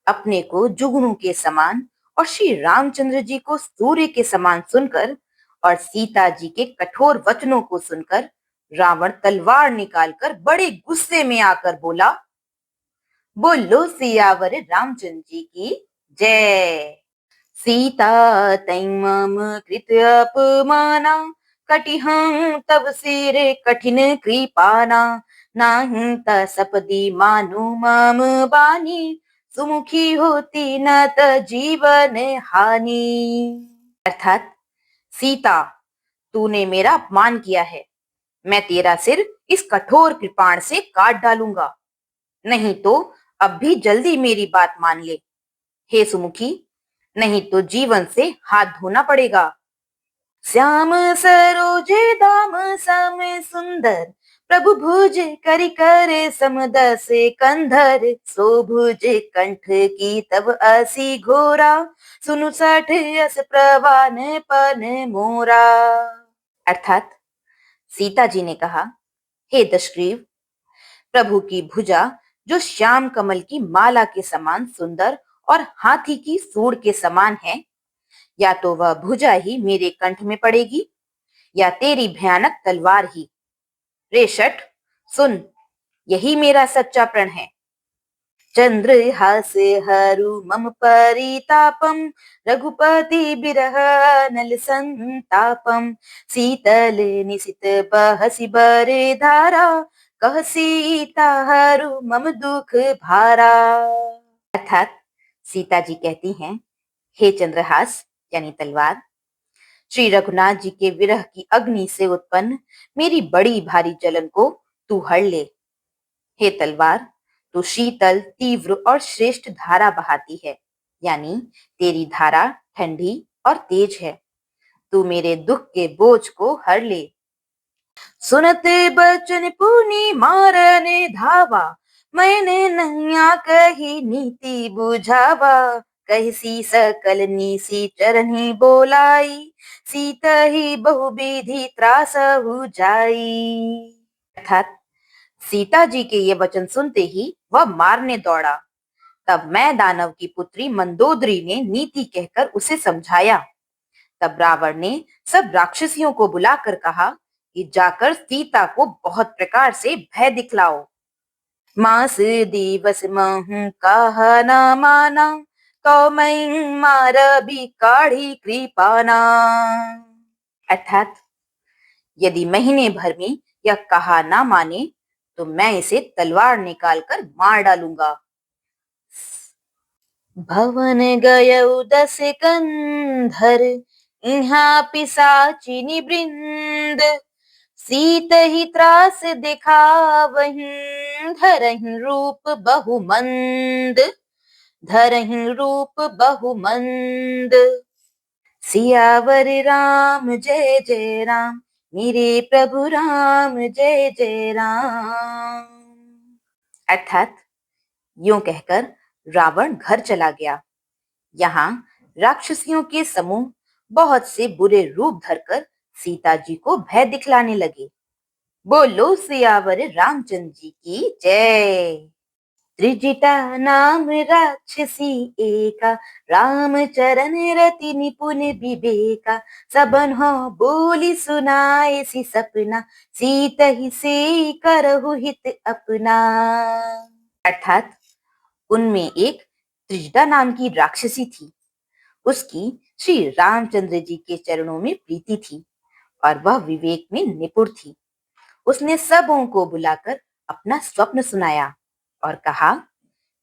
अपने को जुगनू के समान और श्री रामचंद्र जी को सूर्य के समान सुनकर और सीता जी के कठोर वचनों को सुनकर रावण तलवार निकालकर बड़े गुस्से में आकर बोला, बोलो सियावर रामचंद्र जी की जय। सीता तई मम कृत अपमाना, कटिहं तब सिर कठिन कृपाना। नाही त सपदी मानु मम बानी, सुमुखी होती न त जीवन हानि। अर्थात सीता, तूने मेरा अपमान किया है, मैं तेरा सिर इस कठोर कृपाण से काट डालूंगा, नहीं तो अब भी जल्दी मेरी बात मान ले। हे सुमुखी, नहीं तो जीवन से हाथ धोना पड़ेगा। श्याम सरोज दाम सम सुंदर, प्रभु भुज करि कर समदस कंधर, सो भुज कंठ की तब असी घोरा, सुनु सठ अस प्रवान पन मोरा। अर्थात सीता जी ने कहा, हे दशग्रीव, प्रभु की भुजा जो श्याम कमल की माला के समान सुंदर और हाथी की सूंड के समान है, या तो वह भुजा ही मेरे कंठ में पड़ेगी या तेरी भयानक तलवार ही। रे शठ, सुन, यही मेरा सच्चा प्रण है। चंद्रहास हरु मम परितापम, रघुपति बिरह नल संतापम, शीतल निशित बहसि बरे धारा, कह सीता हरु मम दुख भारा। अर्थात सीता जी कहती हैं, हे चंद्रहास यानी तलवार, श्री रघुनाथ जी के विरह की अग्नि से उत्पन्न मेरी बड़ी भारी जलन को तू हर ले। हे तलवार, तू शीतल, तीव्र और श्रेष्ठ धारा बहाती है, यानी तेरी धारा ठंडी और तेज है। तू मेरे दुख के बोझ को हर ले। सुनते बचन पुनि मारने धावा, मैंने नैया कही नीति बुझावा, कहसी सकल नीसी चरनी बोलाई, सीता ही बहुविधि त्रास हो जाई। अर्थात सीता जी के ये वचन सुनते ही वह मारने दौड़ा। तब मैं दानव की पुत्री मंदोदरी ने नीति कहकर उसे समझाया। तब रावण ने सब राक्षसियों को बुलाकर कहा कि जाकर सीता को बहुत प्रकार से भय दिखलाओ। मास दिवस महु कहा न माना, तो मैं मार भी काढ़ी कृपाना। अर्थात यदि महीने भर में यह कहा ना माने तो मैं इसे तलवार निकालकर मार डालूंगा। भवन गयौ दस कंधर, इहाँ पिशाचिनी वृंद, सीत ही त्रास दिखावहीं, धरहीं रूप बहुमंद, धरहीं रूप बहुमंद। सियावर राम जय जय राम, मेरे प्रभु राम जय जय राम। अर्थात यूं कहकर रावण घर चला गया। यहाँ राक्षसियों के समूह बहुत से बुरे रूप धरकर सीता जी को भय दिखलाने लगे। बोलो सियावर रामचंद्र जी की जय। त्रिजिटा नाम राक्षसी एका, राम चरण रति निपुण विवेका, सबन हो बोली सुनाए सी सपना, सीत ही से करहु हित अपना। अर्थात उनमें एक त्रिजटा नाम की राक्षसी थी। उसकी श्री रामचंद्र जी के चरणों में प्रीति थी और वह विवेक में निपुण थी। उसने सबों को बुलाकर अपना स्वप्न सुनाया और कहा,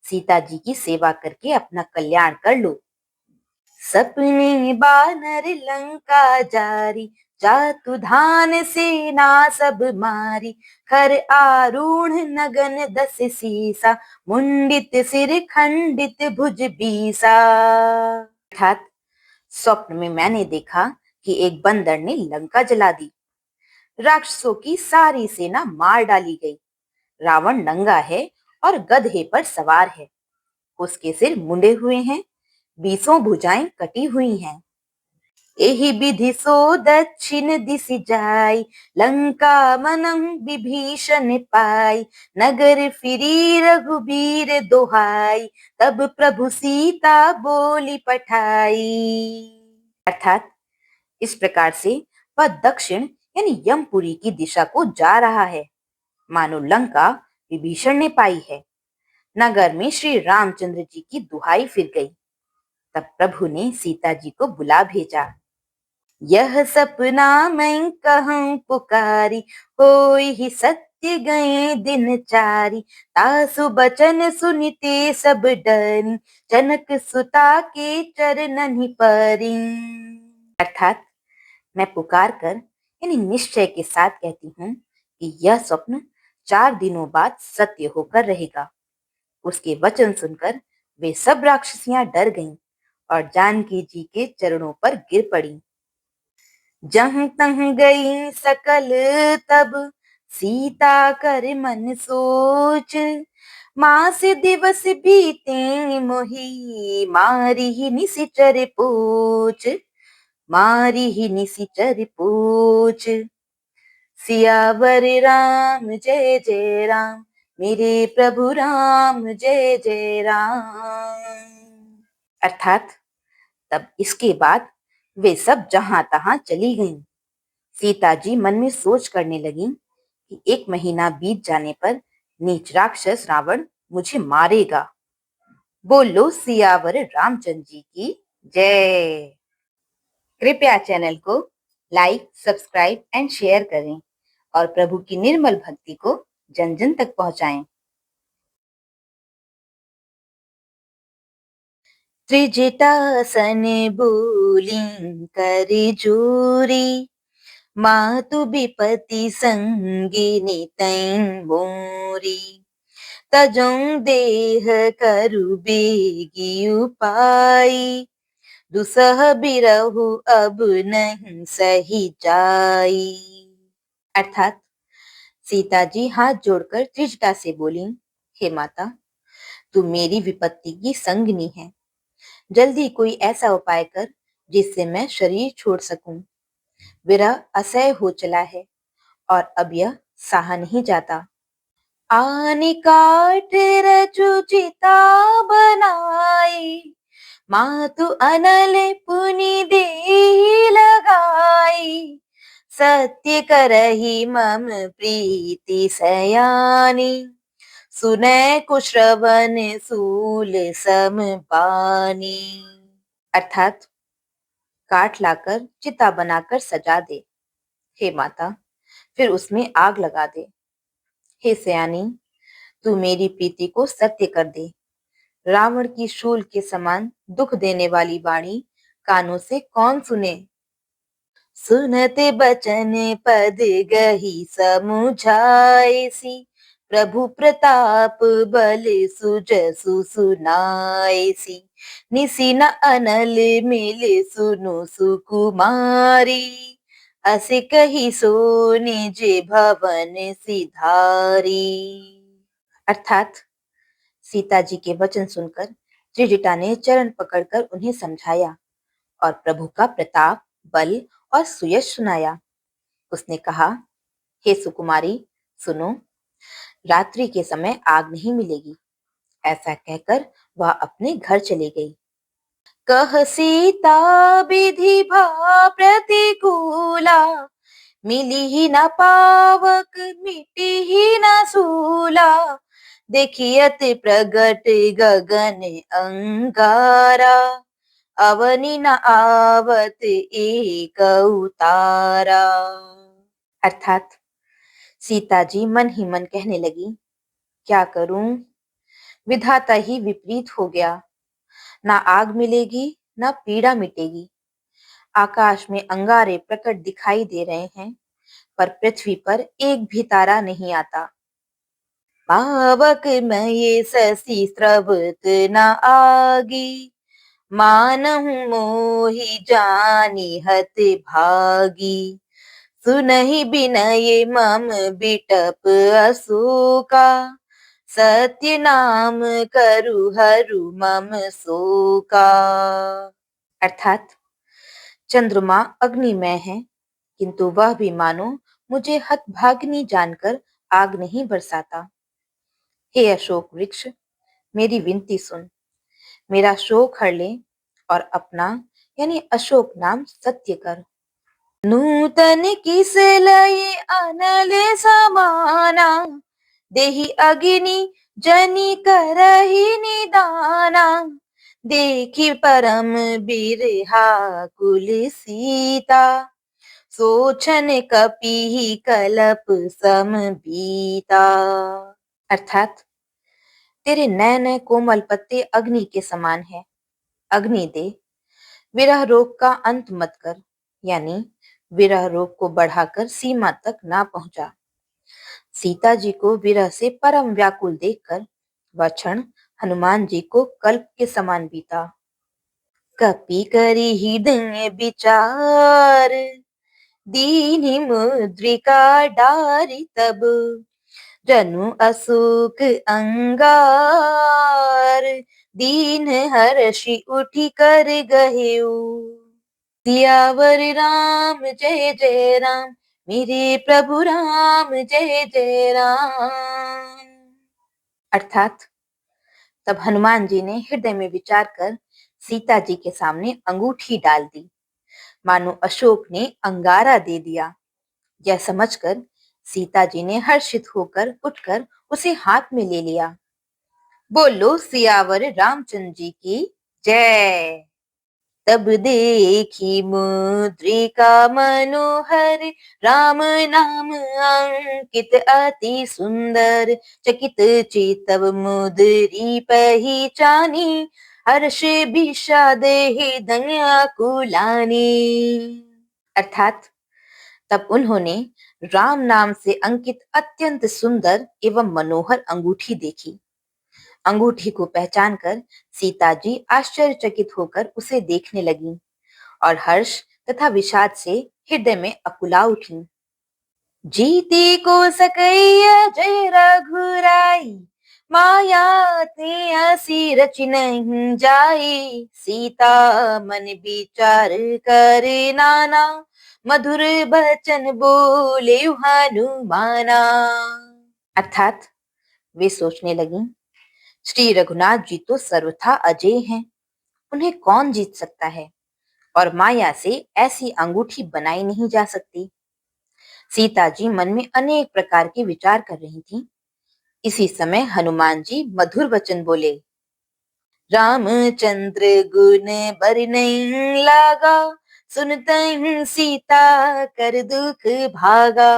सीता जी की सेवा करके अपना कल्याण कर लो। सपने बानर लंका जारी, जातु धान सेना सब मारी, खर आरूढ़ नगन दस सीसा, मुंडित सिर खंडित भुज बीसा। अर्थात स्वप्न में मैंने देखा कि एक बंदर ने लंका जला दी, राक्षसों की सारी सेना मार डाली गई। रावण नंगा है और गधे पर सवार है, उसके सिर मुंडे हुए हैं, 20 भुजाएं कटी हुई हैं। एहि विधि सो दक्षिण दिस जाय, लंका मनम विभीषण पाई, नगर फिरी रघुबीर दोहाई, तब प्रभु सीता बोली पठाई। अर्थात इस प्रकार से वह दक्षिण यानी यमपुरी की दिशा को जा रहा है, मानो लंका विभीषण ने पाई है। नगर में श्री रामचंद्र जी की दुहाई फिर गई। तब प्रभु ने सीता जी को बुला भेजा। यह सपना मैं कहूं पुकारी, होई ही सत्य गए दिन चारी, तासु बचन सुनिते सब डरी, जनक सुता के चरणनि परी। अर्थात मैं पुकार कर यानी निश्चय के साथ कहती हूँ कि यह स्वप्न 4 दिनों बाद सत्य होकर रहेगा। उसके वचन सुनकर वे सब राक्षसियां डर गईं और जानकी जी के चरणों पर गिर पड़ी। जहाँ तहाँ गई सकल तब, सीता कर मन सोच, मास दिवस बीते मोही, मारी ही निशिचर पूछ, मारी ही निशिचर पूछ। सियावर राम जय जय राम, मेरे प्रभु राम जय जय राम। अर्थात तब इसके बाद वे सब जहां तहां चली गईं। सीता जी मन में सोच करने लगी कि 1 महीना बीत जाने पर नीच राक्षस रावण मुझे मारेगा। बोलो सियावर रामचंद्र जी की जय। कृपया चैनल को लाइक, सब्सक्राइब एंड शेयर करें और प्रभु की निर्मल भक्ति को जन जन तक पहुंचाएं। त्रिजटासन बोली कर जोरी, मातु विपति संगिनी तैं मोरी। तजौं देह करु बेगी उपाई, दुसह बिरहु अब नहीं सही जाई। अर्थात सीता जी हाथ जोड़कर त्रिजटा से बोली, हे माता, तू मेरी विपत्ति की संगिनी है। जल्दी कोई ऐसा उपाय कर जिससे मैं शरीर छोड़ सकूं। विरह असह्य हो चला है और अब यह सहा नहीं जाता। आने काट रचु चिता बनाई, मातु अनल पुनि देहि लगाई। सत्य करहि मम प्रीति सयानी, सुनै कुश्रवण सूल सम पानी। अर्थात काठ लाकर चिता बनाकर सजा दे, हे माता, फिर उसमें आग लगा दे। हे सयानी, तू मेरी प्रीति को सत्य कर दे। रावण की शूल के समान दुख देने वाली वाणी कानों से कौन सुने। सुनते बचन पद गही समुझाइसी, प्रभु प्रताप बल सुजसु सुनाइसी। निसी न अनल मिल सुनु सुकुमारी, अस कही सो निज भवन सिधारी। अर्थात सीता जी के वचन सुनकर त्रिजटा ने चरण पकड़कर उन्हें समझाया और प्रभु का प्रताप, बल और सुयश सुनाया। उसने कहा, हे सुकुमारी, सुनो, रात्रि के समय आग नहीं मिलेगी। ऐसा कहकर वह अपने घर चली गई। कह सीता विधि भा प्रतिकूला, मिली ही न पावक मिटी ही न सूला। देखियत प्रगट गगन अंगारा, अवनि न आवत एक उतारा। अर्थात सीता जी मन ही मन कहने लगी, क्या करूं, विधाता ही विपरीत हो गया। ना आग मिलेगी, ना पीड़ा मिटेगी। आकाश में अंगारे प्रकट दिखाई दे रहे हैं, पर पृथ्वी पर एक भी तारा नहीं आता। पावक मये शशि स्रवत न आगी, मानहु मोहि जानी हत भागी। सुनहि बिनय मम बिटप अशोका, सत्य नाम करु हरु मम शोका। अर्थात चंद्रमा अग्निमय है, किंतु वह भी मानो मुझे हतभागिनी जानकर आग नहीं बरसाता। हे अशोक वृक्ष, मेरी विनती सुन, मेरा शोक हर ले और अपना यानी अशोक नाम सत्य कर। नूतन किस लय अनल समाना, देहि अग्नि जनि करहि निदाना। देखी परम बिरहा कुल सीता, सोचन कपि कलप सम बीता। अर्थात तेरे नए नए कोमल पत्ते अग्नि के समान है। अग्नि दे, विरह रोग का अंत मत कर, यानी विरह रोग को बढ़ाकर सीमा तक ना पहुंचा। सीता जी को विरह से परम व्याकुल देखकर वह क्षण हनुमान जी को कल्प के समान बीता। कपि करि हृदय विचार, दीनी मुद्रिका डारी तब जनु अशोक अंगार दीन हर्षि उठी कर गहेऊ सियावर राम जय जय राम मेरे प्रभु राम जय जय राम। अर्थात तब हनुमान जी ने हृदय में विचार कर सीता जी के सामने अंगूठी डाल दी, मानो अशोक ने अंगारा दे दिया। यह समझकर सीता जी ने हर्षित होकर उठकर उसे हाथ में ले लिया। बोलो सियावर रामचंद्र जी की जय। तब देखी मुद्रिका मनोहर राम नाम अंकित अति सुंदर चकित चितव मुद्री पहचानी हर्ष विषाद हृदय कुलानी। अर्थात तब उन्होंने राम नाम से अंकित अत्यंत सुंदर एवं मनोहर अंगूठी देखी। अंगूठी को पहचान कर सीता जी आश्चर्यचकित होकर उसे देखने लगी और हर्ष तथा विषाद से हृदय में अकुला उठी। जीती को सकैया जय रघुराई माया ते असी रच नहीं जाई सीता मन विचार कर नाना मधुर बचन बोले हनुमाना। अर्थात वे सोचने लगी, श्री रघुनाथ जी तो सर्वथा अजय हैं, उन्हें कौन जीत सकता है और माया से ऐसी अंगूठी बनाई नहीं जा सकती। सीता जी मन में अनेक प्रकार के विचार कर रही थी। इसी समय हनुमान जी मधुर वचन बोले, रामचंद्र गुण बरनई लागा सुनतई सीता कर दुख भागा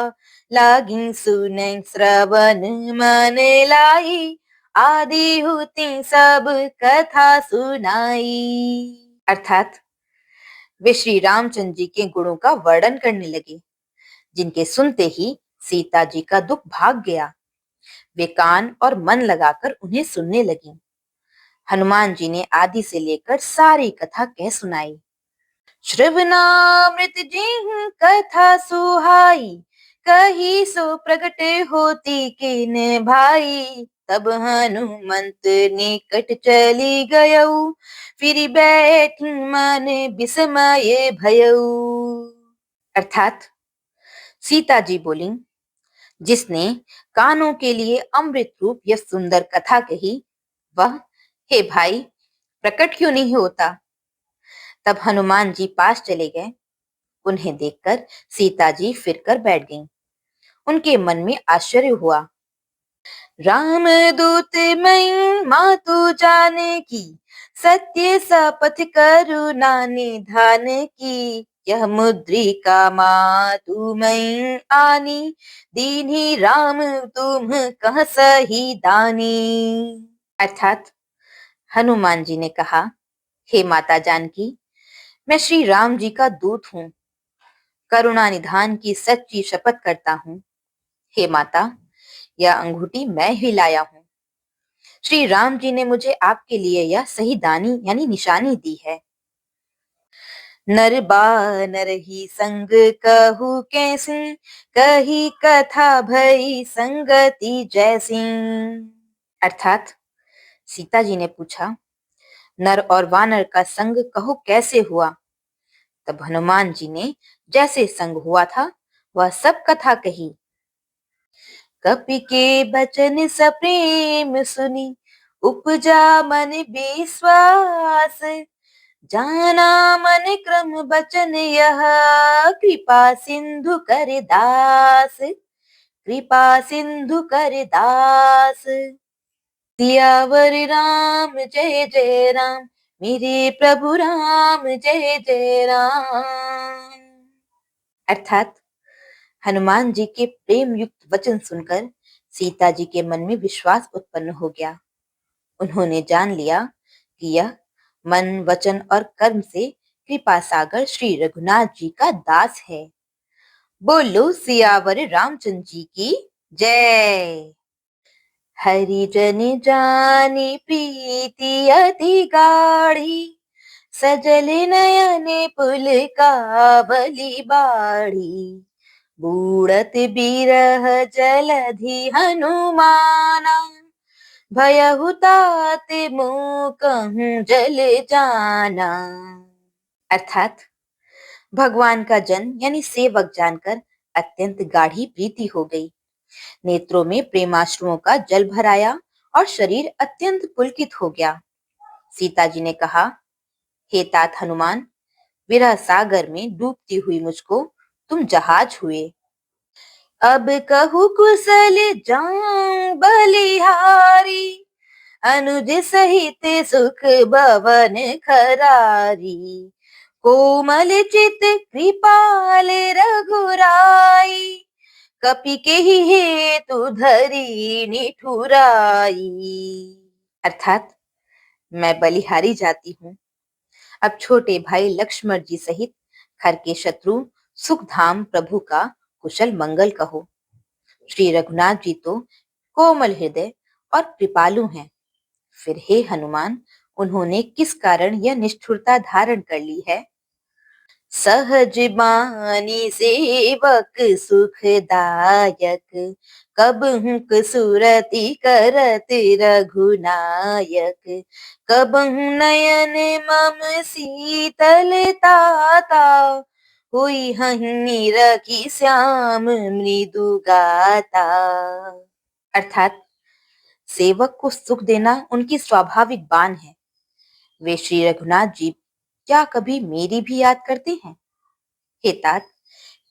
लागी सुनई श्रवण मन लाई आदि होती सब कथा सुनाई। अर्थात वे श्री रामचंद्र जी के गुणों का वर्णन करने लगे, जिनके सुनते ही सीता जी का दुख भाग गया। वे कान और मन लगाकर उन्हें सुनने लगी। हनुमान जी ने आदि से लेकर सारी कथा कह सुनाई। श्रवणामृत जिन कथा सुहाई कही सो प्रकट होती किन भाई तब हनुमंत निकट चली गयऊ फिर बैठी मन विस्मय भयऊ। अर्थात सीता जी बोली, जिसने कानों के लिए अमृत रूप यह सुंदर कथा कही वह हे भाई प्रकट क्यों नहीं होता। तब हनुमान जी पास चले गए। उन्हें देखकर सीता जी फिरकर बैठ गईं। उनके मन में आश्चर्य हुआ। राम दूत मैं मातु जाने की सत्य शपथ करुणा निधान की यह मुद्रिका मातु मैं आनी दीन्ही राम तुम कह सही दानी। अर्थात हनुमान जी ने कहा, हे माता जानकी, मैं श्री राम जी का दूत हूँ, करुणा निधान की सच्ची शपथ करता हूँ। हे माता, यह अंगूठी मैं ही लाया हूँ। श्री राम जी ने मुझे आपके लिए यह सही दानी यानी निशानी दी है। नर बानर ही संग कहू कैसी कही कथा भई संगति जैसी। अर्थात सीता जी ने पूछा, नर और वानर का संग कहो कैसे हुआ। तब हनुमान जी ने जैसे संग हुआ था वह सब कथा कही। कपि के बचन सप्रेम सुनी उपजा मन विश्वास जाना मन क्रम बचन यह कृपा सिंधु कर दास कृपा सिंधु कर दास। सियावर राम जय जय राम मेरे प्रभु राम जय जय राम। अर्थात हनुमान जी के प्रेम युक्त वचन सुनकर सीता जी के मन में विश्वास उत्पन्न हो गया। उन्होंने जान लिया कि यह मन वचन और कर्म से कृपा सागर श्री रघुनाथ जी का दास है। बोलो सियावर रामचंद्र जी की जय। हरिजन जानी प्रीति अति गाढ़ी सजल नयने पुलकावली बाढ़ी, बूढ़त बिरह जलधि हनुमाना, भयहु तात मोह कहूँ जल जाना। अर्थात भगवान का जन यानी सेवक जानकर अत्यंत गाढ़ी प्रीति हो गई, नेत्रों में प्रेमाश्रुओं का जल भर आया और शरीर अत्यंत पुलकित हो गया। सीता जी ने कहा, हे तात हनुमान, विरह सागर में डूबती हुई मुझको तुम जहाज हुए। अब कहूँ कुशल जाऊं बलिहारी, अनुज सहित सुख भवन खरारी, कोमल चित कृपाल रघुराई, कपि के ही हेतु धरी निठुराई। अर्थात मैं बलिहारी जाती हूँ, अब छोटे भाई लक्ष्मण जी सहित घर के शत्रु सुखधाम प्रभु का कुशल मंगल कहो। श्री रघुनाथ जी तो कोमल हृदय और कृपालु हैं, फिर हे हनुमान, उन्होंने किस कारण यह निष्ठुरता धारण कर ली है? सहज बानी सेवक सुखदायक, कबहु सुरति करत रघुनायक, कबहु नयन मम शीतलताता, हुई हनि रखी श्याम मृदु गाता। अर्थात सेवक को सुख देना उनकी स्वाभाविक बान है। वे श्री रघुनाथ जी क्या कभी मेरी भी याद करते हैं? हे तात,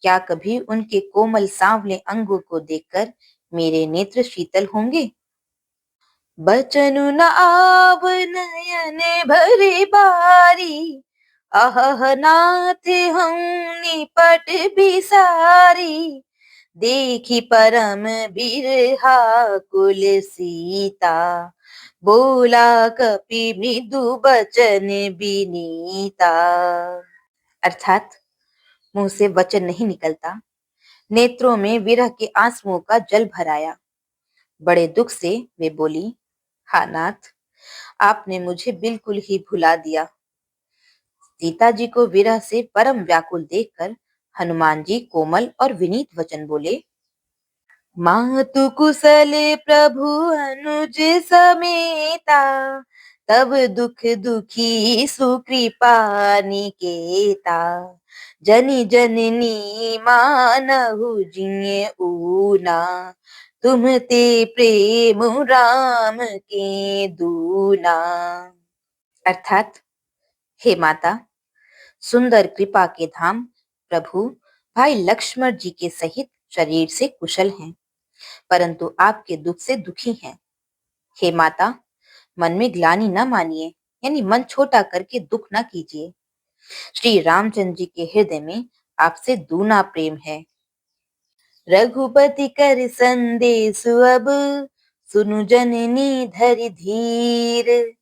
क्या कभी उनके कोमल सांवले अंगों को देखकर मेरे नेत्र शीतल होंगे? बचनु न आव नयन भरे बारी, अहह नाथ हम निपट बिसारी, देखी परम बिरहा कुल सीता, बोला कपि मृदु बचन बिनीता। अर्थात मुंह से वचन नहीं निकलता, नेत्रों में विरह के आंसुओं का जल भर आया। बड़े दुख से वे बोली, हा नाथ, आपने मुझे बिल्कुल ही भुला दिया। सीता जी को विरह से परम व्याकुल देखकर हनुमान जी कोमल और विनीत वचन बोले, मातु कुशल प्रभु अनुज समेता, तब दुख दुखी सुकृपा निकेता, जनि जननी मानहु जिय ऊना, तुम ते प्रेम राम के दूना। अर्थात हे माता, सुंदर कृपा के धाम प्रभु भाई लक्ष्मण जी के सहित शरीर से कुशल हैं, परंतु आपके दुख से दुखी हैं। हे माता, मन में ग्लानि न मानिए, यानी मन छोटा करके दुख न कीजिए। श्री रामचंद्र जी के हृदय में आपसे दूना प्रेम है। रघुपति कर संदेश अब, सुनु जननी धरि धीर,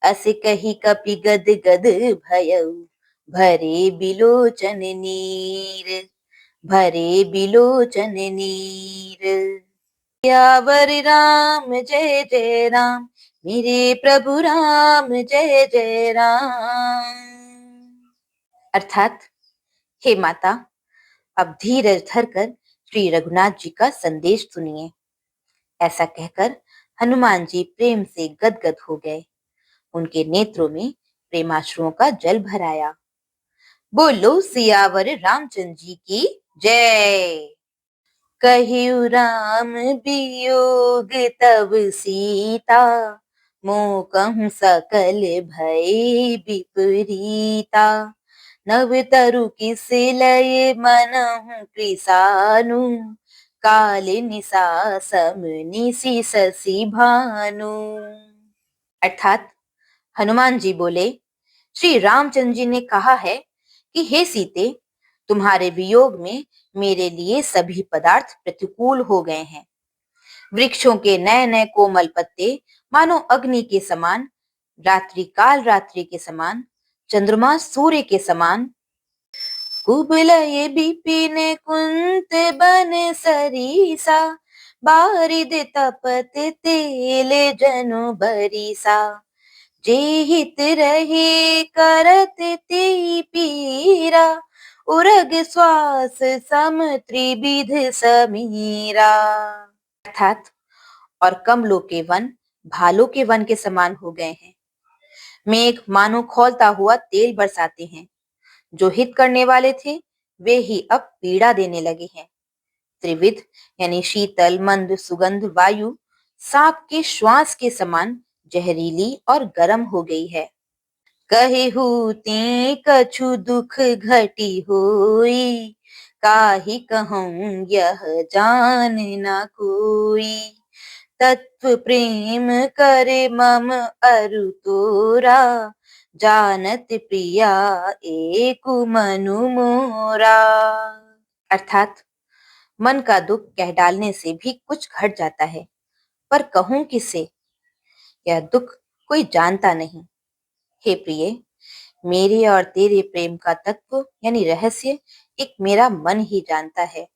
अस कही कपि गद गद भयउ, भरे बिलोचन नीर, भरे बिलोचन नीर। सियावर राम जय जय राम, मेरे प्रभु राम जय जय राम। अर्थात हे माता, अब धीरज धरकर श्री रघुनाथ जी का संदेश सुनिए। ऐसा कहकर हनुमान जी प्रेम से गदगद हो गए, उनके नेत्रों में प्रेमाश्रुओं का जल भर आया। बोलो सियावर रामचंद्र जी की जय। कहियु राम वियोग तब सीता, मोह कहूँ सकल भय विपरीता, नव तरु किस लय मनहु कृसानु, काल निसा सम निसी ससी भानु। अर्थात हनुमान जी बोले, श्री रामचंद्र जी ने कहा है कि हे सीते, तुम्हारे वियोग में मेरे लिए सभी पदार्थ प्रतिकूल हो गए हैं। वृक्षों के नए नए कोमल पत्ते मानो अग्नि के समान, रात्रि काल रात्रि के समान, चंद्रमा सूर्य के समान, कुबलय बिपिन कुंत बन सरीसा, बारिद तपत तेल जनु बरीसा, जे हित रहे करत ते पीरा, उरग श्वास सम त्रिविध समीरा। अर्थात और कमलों के वन भालों के वन के समान हो गए हैं। मेघ मानो खौलता हुआ तेल बरसाते हैं। जो हित करने वाले थे वे ही अब पीड़ा देने लगे हैं। त्रिविध यानी शीतल मंद सुगंध वायु सांप के श्वास के समान जहरीली और गर्म हो गई है। कहिहु ते कछु दुख घटी होई, काहि कहूँ यह जान न कोई। तत्व प्रेम करे मम अरु तोरा, जानत प्रिया एक मनु मोरा। अर्थात मन का दुख कह डालने से भी कुछ घट जाता है, पर कहूं किसे, यह दुख कोई जानता नहीं। हे प्रिय, मेरे और तेरे प्रेम का तत्व यानी रहस्य एक मेरा मन ही जानता है।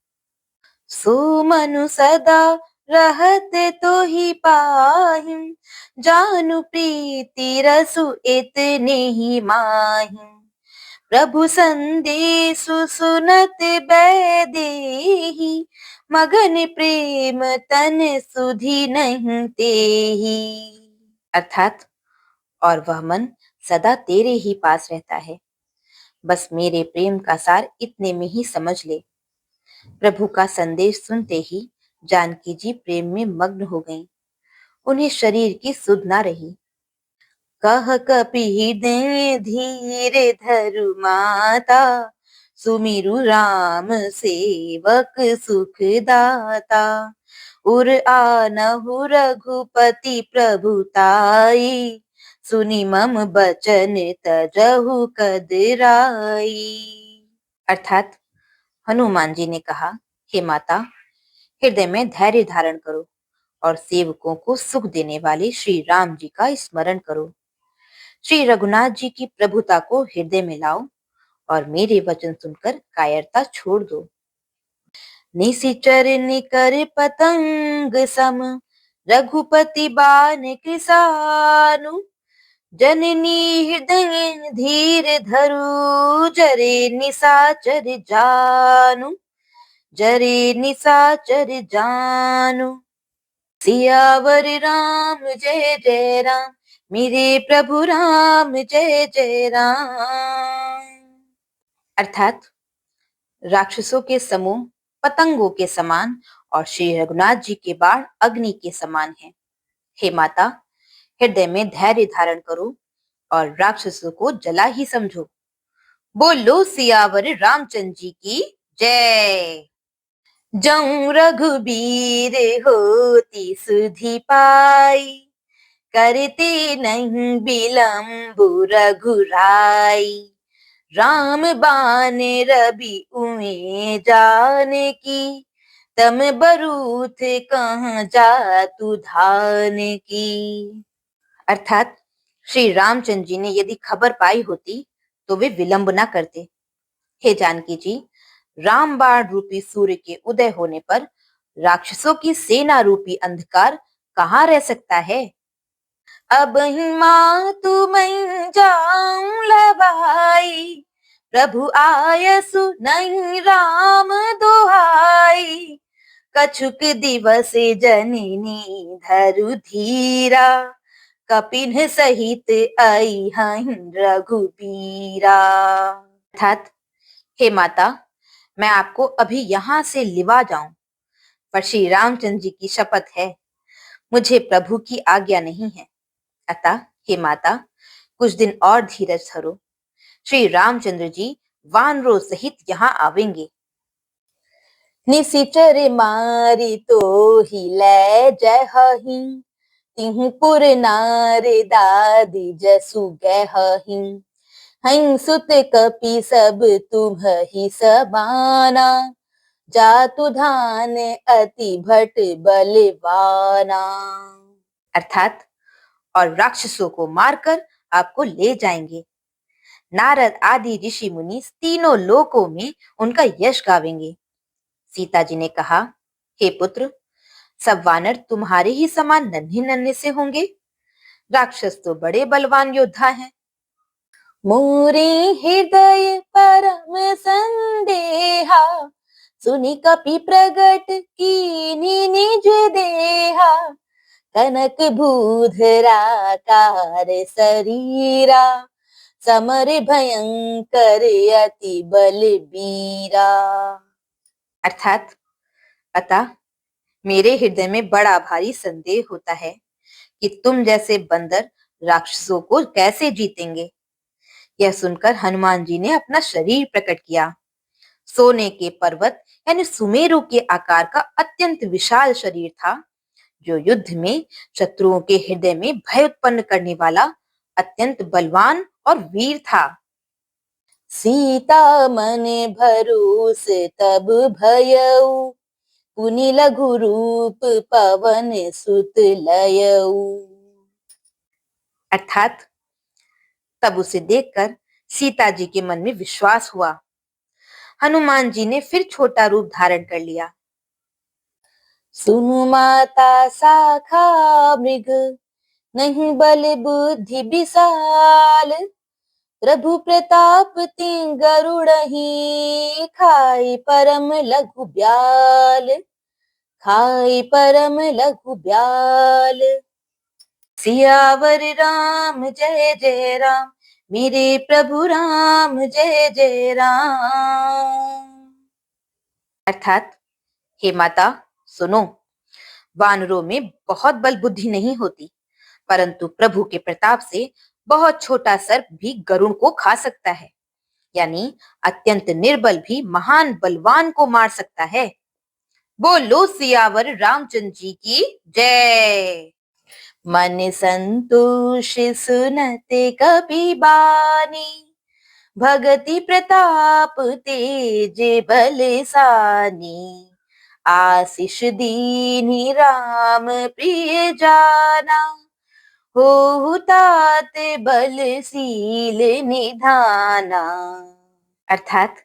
सो मनु सदा रहत तो ही पाहिं, जानु प्रीति रसु इतने ही माहिं। प्रभु संदेशु सुनत बैदेही, मगन प्रेम तन सुधि नहीं तेही। अर्थात और वह मन सदा तेरे ही पास रहता है, बस मेरे प्रेम का सार इतने में ही समझ ले। प्रभु का संदेश सुनते ही जानकी जी प्रेम में मग्न हो गईं। उन्हें शरीर की सुध ना रही। कह कपि धीर धरु माता, सुमिरु राम सेवक सुख दाता। उर आनहु रघुपति प्रभुताई, सुनि मम बचन तजहु कदराई। अर्थात हनुमान जी ने कहा, हे माता, हृदय में धैर्य धारण करो और सेवकों को सुख देने वाले श्री राम जी का स्मरण करो। श्री रघुनाथ जी की प्रभुता को हृदय में लाओ और मेरे वचन सुनकर कायरता छोड़ दो। निशिचर निकर पतंग सम, रघुपति बान किसानु। जननी हृदय धीर धरु, जरे निसाचर जानु। जरे निसाचर जानु। सियावर राम जय जय राम, मेरे प्रभु राम जय जय राम। अर्थात राक्षसों के समूह पतंगों के समान और श्री रघुनाथ जी के बाण अग्नि के समान हैं। हे माता, हृदय में धैर्य धारण करो और राक्षसों को जला ही समझो। बोलो सियावर रामचंद्र जी की जय। जऊं रघुबीर होती सुधि पाई, करते नहीं बिलम्बु रघुराई। राम बान रवि उमे जान की, तम बरूथ कहाँ जातु धान की। अर्थात श्री रामचंद्र जी ने यदि खबर पाई होती तो वे विलंब न करते। हे जानकी जी, रामबाण रूपी सूर्य के उदय होने पर राक्षसों की सेना रूपी अंधकार कहाँ रह सकता है। अब मातु मैं जाऊं लवाई, प्रभु आयसु नहीं राम दुहाई। कछुक दिवस जननी धरु धीरा, कपिन सहित आई हहीं रघुबीरा। अर्थात हे माता, मैं आपको अभी यहाँ से लिवा जाऊं, पर श्री रामचंद्र जी की शपथ है, मुझे प्रभु की आज्ञा नहीं है। अतः हे माता, कुछ दिन और धीरज धरो। श्री रामचंद्र जी वानरों सहित यहाँ आवेंगे। निशिचर मारी तो ही ले जहहि, तिहु पुर नार दादी जसु गहहि। हईं सुत कपि सब तुम ही समाना, जातु धान अति भट बलवाना। अर्थात और राक्षसों को मारकर आपको ले जाएंगे। नारद आदि ऋषि मुनि तीनों लोकों में उनका यश गावेंगे। सीता जी ने कहा, हे पुत्र, सब वानर तुम्हारे ही समान नन्हे नन्हे से होंगे। राक्षस तो बड़े बलवान योद्धा हैं। मोरे हृदय परम संदेहा, सुनि कपि प्रगट कीनी निज देहा। कनक भूधराकार शरीरा, समर भयंकर अति बलबीरा। अर्थात, अतः मेरे हृदय में बड़ा भारी संदेह होता है कि तुम जैसे बंदर राक्षसों को कैसे जीतेंगे। यह सुनकर हनुमान जी ने अपना शरीर प्रकट किया। सोने के पर्वत यानी सुमेरु के आकार का अत्यंत विशाल शरीर था, जो युद्ध में शत्रुओं के हृदय में भय उत्पन्न करने वाला अत्यंत बलवान और वीर था। सीता मन भरोस तब भयऊ, पुनि लघु रूप पवन सुत लयऊ। अर्थात, तब उसे देखकर सीता जी के मन में विश्वास हुआ। हनुमान जी ने फिर छोटा रूप धारण कर लिया। सुनु माता शाखा मृग, नहीं बल बुद्धि विशाल। प्रभु प्रताप तिं गरुड़हि, खाई परम लघु ब्याल। खाई परम लघु ब्याल। सियावर राम जय जय राम, मेरे प्रभु राम जय जय राम। अर्थात, हे माता सुनो, वानरों में बहुत बल बुद्धि नहीं होती, परंतु प्रभु के प्रताप से बहुत छोटा सर्प भी गरुड़ को खा सकता है, यानी अत्यंत निर्बल भी महान बलवान को मार सकता है। बोलो सियावर रामचंद्र जी की जय। मन संतोष सुनते कपि बानी, भगति प्रताप तेज बलसानी। आशीष दीनि राम प्रिय जाना, हो तात बलशील निधाना। अर्थात,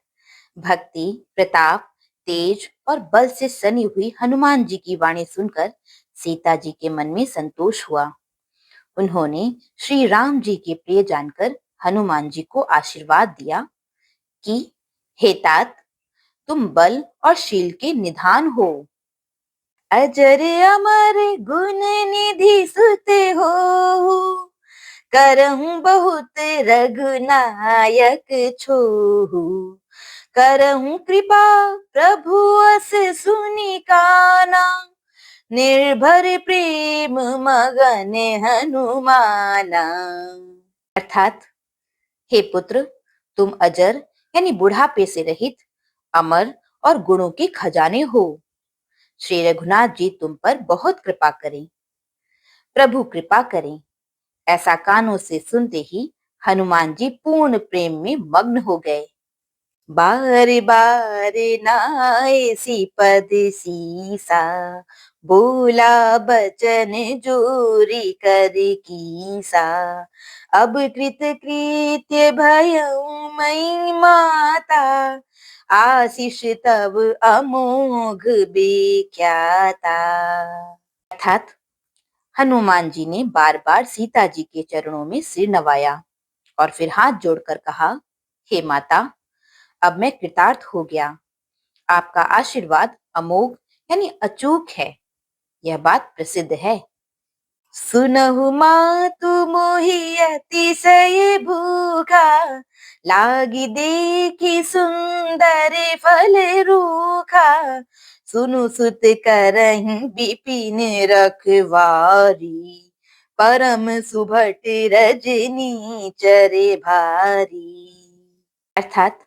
भक्ति, प्रताप, तेज और बल से सनी हुई हनुमान जी की वाणी सुनकर सीता जी के मन में संतोष हुआ। उन्होंने श्री राम जी के प्रिय जानकर हनुमान जी को आशीर्वाद दिया कि हे तात, तुम बल और शील के निधान हो। अजर अमर गुण निधि सुत हो, करहूं बहुत रघुनायक छोहू। करहूं कृपा प्रभु अस सुनि काना, निर्भर प्रेम मगन हनुमाना। अर्थात, हे पुत्र, तुम अजर यानी बुढ़ापे से रहित, अमर और गुणों के खजाने हो। श्री रघुनाथ जी तुम पर बहुत कृपा करें। प्रभु कृपा करें, ऐसा कानों से सुनते ही हनुमान जी पूर्ण प्रेम में मग्न हो गए। बार बार नाए पद सीसा, बोला बचन जोरी कर कीसा। अब कृत कृत्य भयउ मई माता, आशीष तब अमोघ विख्याता। अर्थात, हनुमान जी ने बार बार सीता जी के चरणों में सिर नवाया और फिर हाथ जोड़कर कहा, हे माता, अब मैं कृतार्थ हो गया। आपका आशीर्वाद अमोघ यानी अचूक है, यह बात प्रसिद्ध है। सुनहु मातु मोहि अतिशय भूखा, लागी देखी सुंदर फल रूखा। सुनु सुत करहि विपिन रखवारी, परम सुभट रजनी चरे भारी। अर्थात,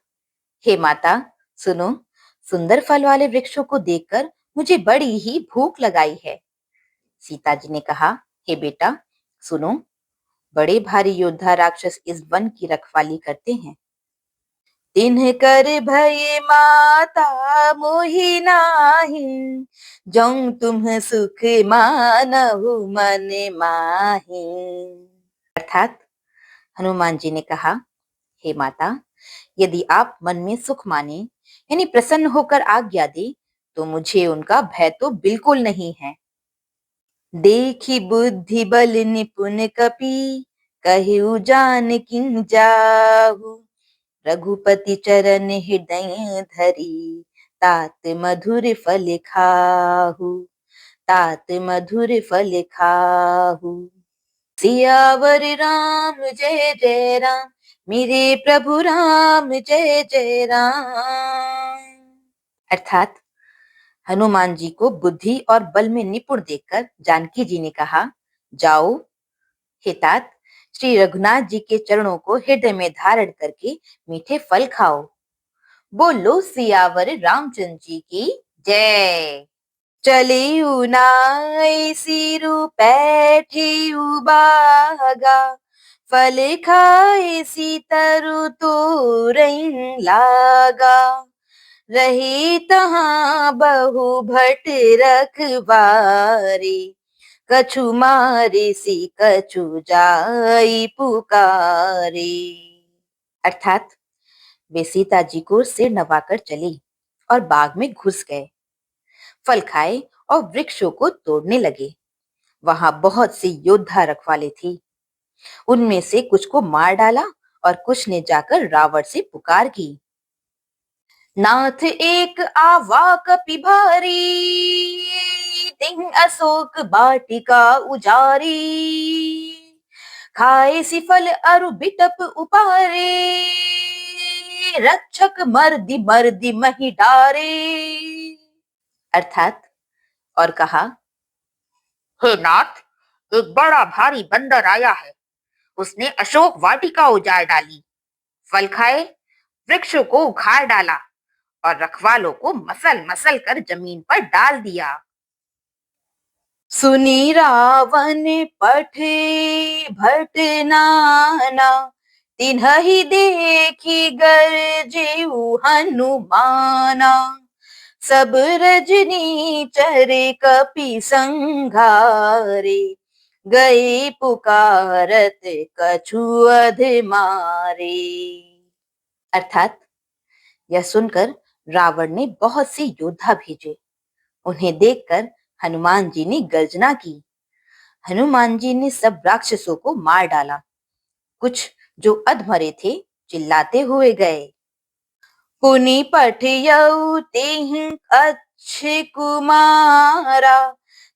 हे माता सुनो, सुंदर फल वाले वृक्षों को देखकर मुझे बड़ी ही भूख लगाई है। सीता जी ने कहा, हे बेटा सुनो, बड़े भारी योद्धा राक्षस इस वन की रखवाली करते हैं। तिन्ह कर भय माता मोहि नाही, जौं तुम सुख मानहु मन माही। अर्थात, हनुमान जी ने कहा, हे माता, यदि आप मन में सुख माने यानी प्रसन्न होकर आज्ञा दे, तो मुझे उनका भय तो बिल्कुल नहीं है। देखी बुद्धि बल निपुण कपि कहु जान किन जाहु। रघुपति चरण हृदय धरी तात मधुर फल खाहु। तात मधुर फल खाहु। सियावर राम जय जय राम, मेरे प्रभु राम जय जय राम। अर्थात हनुमान जी को बुद्धि और बल में निपुण देखकर जानकी जी ने कहा, जाओ हे तात, श्री रघुनाथ जी के चरणों को हृदय में धारण करके मीठे फल खाओ। बोलो सियावर रामचंद्र जी की जय। चलियु नाइ सिरु पैठियु बागा, फल खाए सीतरु तोरई लागा। रही तहाँ बहु भट रखवारे, कछु मारे सी कछु जाई पुकारे। अर्थात वे सीता जी को सिर नवाकर चले और बाग में घुस गए, फल खाए और वृक्षों को तोड़ने लगे। वहां बहुत से योद्धा रखवाले थे। उनमें से कुछ को मार डाला और कुछ ने जाकर रावण से पुकार की, नाथ एक आवा कपि भारी, तिन अशोक वाटिका उजारी। खाए सी फल अरु बिटप उपारे, रक्षक मर्दि मर्दि मही डारे। अर्थात और कहा, हे नाथ, एक बड़ा भारी बंदर आया है। उसने अशोक वाटिका उजाड़ डाली, फल खाए, वृक्षों को उखाड़ डाला और रखवालों को मसल मसल कर जमीन पर डाल दिया। सुनी रावण पठे भट नाना, तिन्हि देखी गरजेउ हनुमाना। सब रजनी चरे कपि संघारे, गए पुकारत कछु अध मारे। अर्थात यह सुनकर रावण ने बहुत से योद्धा भेजे। उन्हें देखकर हनुमान जी ने गर्जना की। हनुमान जी ने सब राक्षसों को मार डाला। कुछ जो अधमरे थे चिल्लाते हुए गए, पुनि पठियउ तेहि अच्छे कुमारा,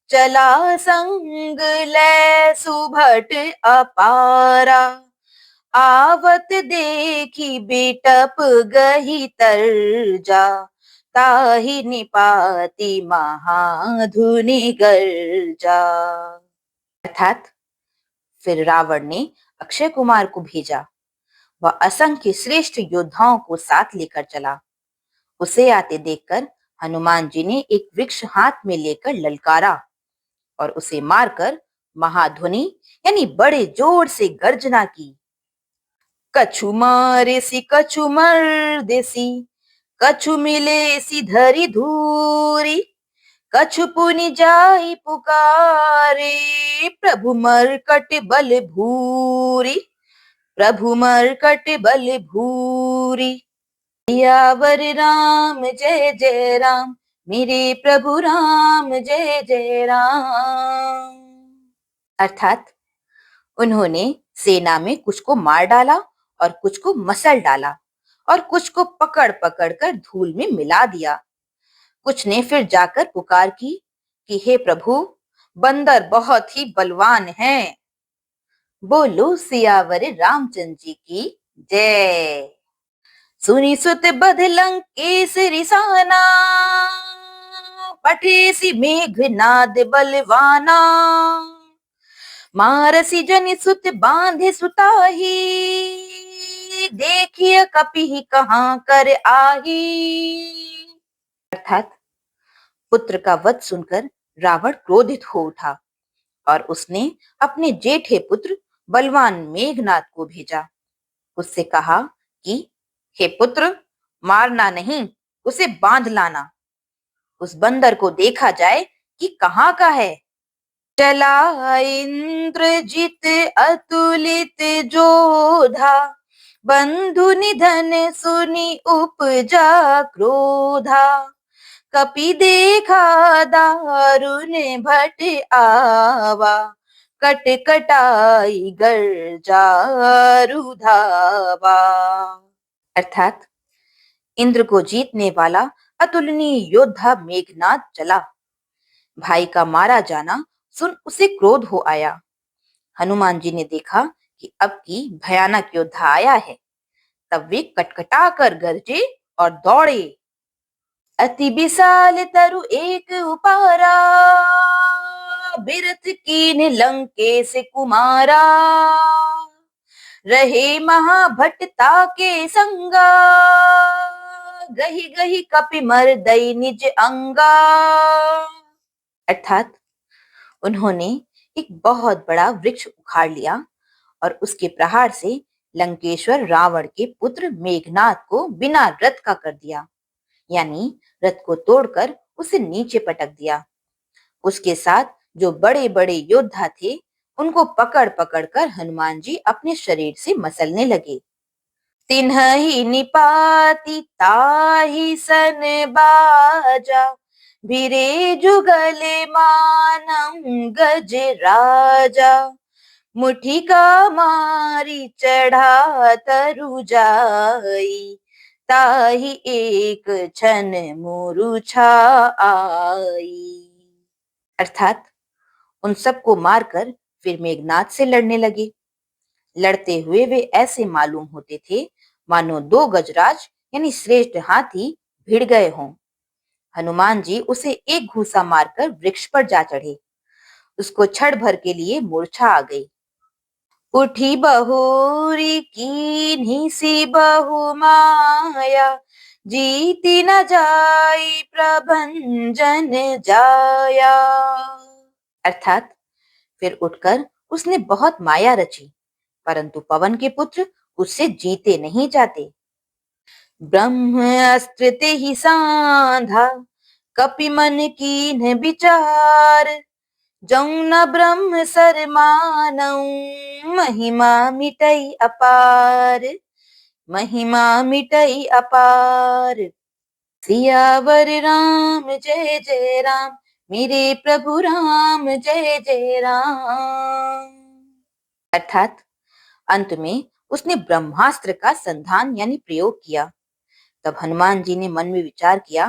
चला संग लै सुभट अपारा। आवत देखी बिटप गही तरजा, ताहि निपाति महाधुनि गर्जा। अर्थात फिर रावण ने अक्षय कुमार को भेजा। वह असंख्य श्रेष्ठ योद्धाओं को साथ लेकर चला। उसे आते देखकर हनुमान जी ने एक वृक्ष हाथ में लेकर ललकारा और उसे मारकर महाध्वनि यानी बड़े जोर से गर्जना की, कछु मारे सी कछु मर देसी, कछु मिले सी धरी धूरी। कछु पुनि जाई पुकारे, प्रभु मरकट बल भूरी। प्रभु मरकट बल भूरी। सियावर राम जय जय राम, मेरे प्रभु राम जय जय राम। अर्थात उन्होंने सेना में कुछ को मार डाला और कुछ को मसल डाला और कुछ को पकड़ पकड़ कर धूल में मिला दिया। कुछ ने फिर जाकर पुकार की कि हे प्रभु, बंदर बहुत ही बलवान हैं। बोलो सियावर रामचंद्र जी की जय। सुनी सुत बध लंकेश रिसाना, पठेसी मेघनाद बलवाना। मारसी जनि सुत बांधे सुताही, देखिए कपि कहाँ कर आही। अर्थात पुत्र का वध सुनकर रावण क्रोधित हो उठा और उसने अपने जेठे पुत्र बलवान मेघनाद को भेजा। उससे कहा कि हे पुत्र, मारना नहीं, उसे बांध लाना। उस बंदर को देखा जाए कि कहाँ का है। चला इंद्रजित अतुलित जोधा, बंधु निधन सुनि उपजा क्रोधा। कपि देखा दारुण भट आवा, कट कटाई गर्जा रुधावा। अर्थात इंद्र को जीतने वाला अतुलनीय योद्धा मेघनाद चला। भाई का मारा जाना सुन उसे क्रोध हो आया। हनुमान जी ने देखा कि अब की भयानक योद्धा आया है। तब वे कटकटा कर गरजे और दौड़े। अति विशाल तरु एक उपारा, बिरथ कीन लंकेश कुमारा। रहे महाभट्टा के संगा, गही गही कपि मर्दई निज अंगा। अर्थात उन्होंने एक बहुत बड़ा वृक्ष उखाड़ लिया और उसके प्रहार से लंकेश्वर रावण के पुत्र मेघनाद को बिना रथ का कर दिया, यानी रथ को तोड़कर उसे नीचे पटक दिया। उसके साथ जो बड़े बड़े योद्धा थे उनको पकड़ पकड़ कर हनुमान जी अपने शरीर से मसलने लगे। तिन्हि निपाति ताहि सन बाजा, भिरे जुगले मानम गज राजा। मुठी का मारी चढ़ा तरु जाई, ताहि एक क्षण मूर्छा आई। अर्थात उन सबको मारकर फिर मेघनाद से लड़ने लगे। लड़ते हुए वे ऐसे मालूम होते थे मानो दो गजराज यानी श्रेष्ठ हाथी भिड़ गए हों। हनुमान जी उसे एक घूसा मारकर वृक्ष पर जा चढ़े। उसको क्षण भर के लिए मूर्छा आ गई। उठी बहुरी कीन्ही सी बहु माया, जीती न जाई प्रभंजन जाया। अर्थात फिर उठकर उसने बहुत माया रची, परंतु पवन के पुत्र उससे जीते नहीं जाते। ब्रह्म अस्त्र तेहि सांधा, कपि मन कीन्ह विचार। जौं न ब्रह्म सर मानऊ, महिमा मिटई अपार। महिमा मिटई अपार। सियावर राम जय जय राम, मेरे प्रभु राम जय जय राम। अर्थात अंत में उसने ब्रह्मास्त्र का संधान यानी प्रयोग किया। तब हनुमान जी ने मन में विचार किया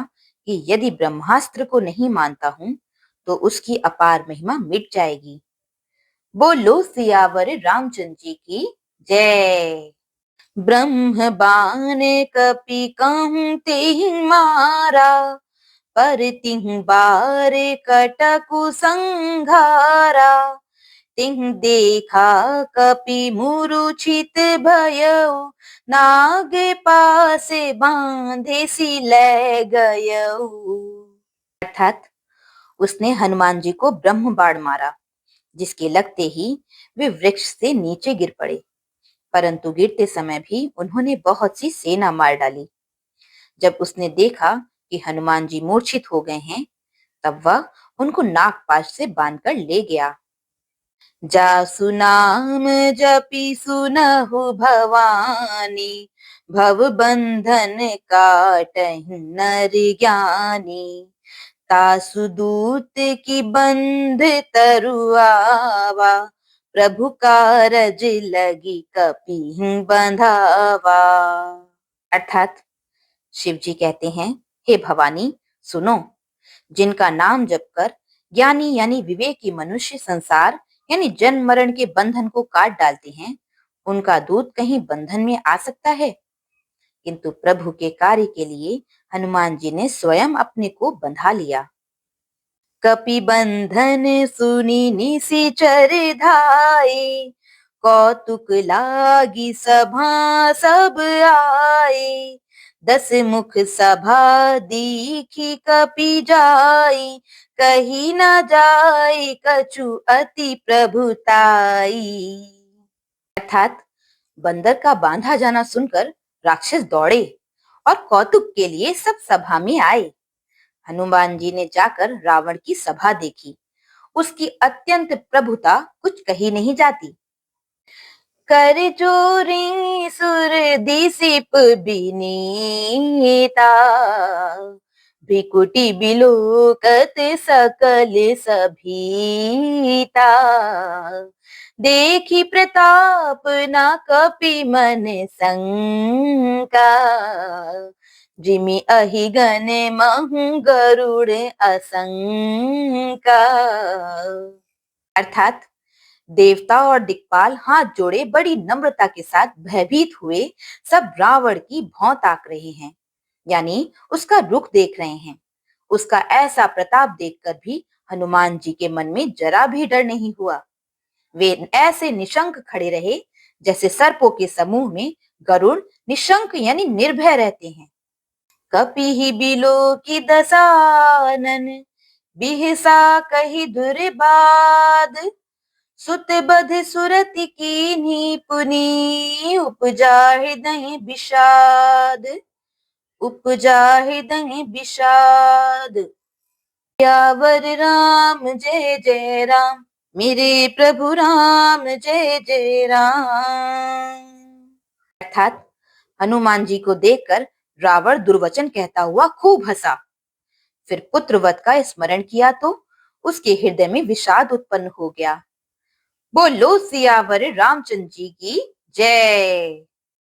कि यदि ब्रह्मास्त्र को नहीं मानता हूं तो उसकी अपार महिमा मिट जाएगी। बोलो सियावर रामचंद्र जी की जय। ब्रह्म बाण कपि कहूं तेहि मारा, पर तिहुँ बार कटकु संघारा। तिहुँ देखा कपि मूर्छित भयउ, नाग पासे बांधे सी ले गयउ। अर्थात उसने हनुमान जी को ब्रह्म बाण मारा, जिसके लगते ही वे वृक्ष से नीचे गिर पड़े। परंतु गिरते समय भी उन्होंने बहुत सी सेना मार डाली। जब उसने देखा कि हनुमान जी मूर्छित हो गए हैं, तब वह उनको नागपाश से बांधकर ले गया। जासु नाम जपि सुनहु भवानी, भव बंधन काटहि नर ज्ञानी। तासु दूत की बंध तरुआवा, प्रभु कारज लगी कपि बंधावा। अर्थात शिव जी कहते हैं, हे भवानी सुनो, जिनका नाम जपकर ज्ञानी यानी विवेकी मनुष्य संसार यानी जन्म मरण के बंधन को काट डालते हैं, उनका दूत कहीं बंधन में आ सकता है? किंतु प्रभु के कार्य के लिए हनुमान जी ने स्वयं अपने को बंधा लिया। कपि बंधन सुनी निशिचर धाये, कौतुक लागी सभा सब आए। 10 मुख सभा दीखी कपि जाई, कही न जाए कछु अति प्रभुताई। अर्थात बंदर का बांधा जाना सुनकर राक्षस दौड़े और कौतुक के लिए सब सभा में आए। हनुमान जी ने जाकर रावण की सभा देखी। उसकी अत्यंत प्रभुता कुछ कही नहीं जाती। कर जोरी सुर दिसिप बिनीता, भ्रिकुटी बिलोकत सकल सभीता, देखी प्रताप न कपि मन शंका, जिमि अहिगन महु गरुड़ असंका। अर्थात देवता और दिक्पाल हाथ जोड़े बड़ी नम्रता के साथ भयभीत हुए सब रावण की भौं ताक रहे हैं, यानी उसका रुख देख रहे हैं। उसका ऐसा प्रताप देखकर भी हनुमान जी के मन में जरा भी डर नहीं हुआ। वे ऐसे निशंक खड़े रहे जैसे सर्पों के समूह में गरुड़ निशंक यानी निर्भय रहते हैं। कपिहि बिलो की दसानन, बिहसा कही दुर्बाद, सुत बध सुरति कीन्ही पुनि, उपजा हृदय विषाद, उपजा हृदय विषाद। सियावर राम जय जय राम, मेरे प्रभु राम जय जय राम। अर्थात हनुमान जी को देखकर रावण दुर्वचन कहता हुआ खूब हंसा। फिर पुत्रवत का स्मरण किया तो उसके हृदय में विषाद उत्पन्न हो गया। बोलो सियावर रामचंद्र जी की जय।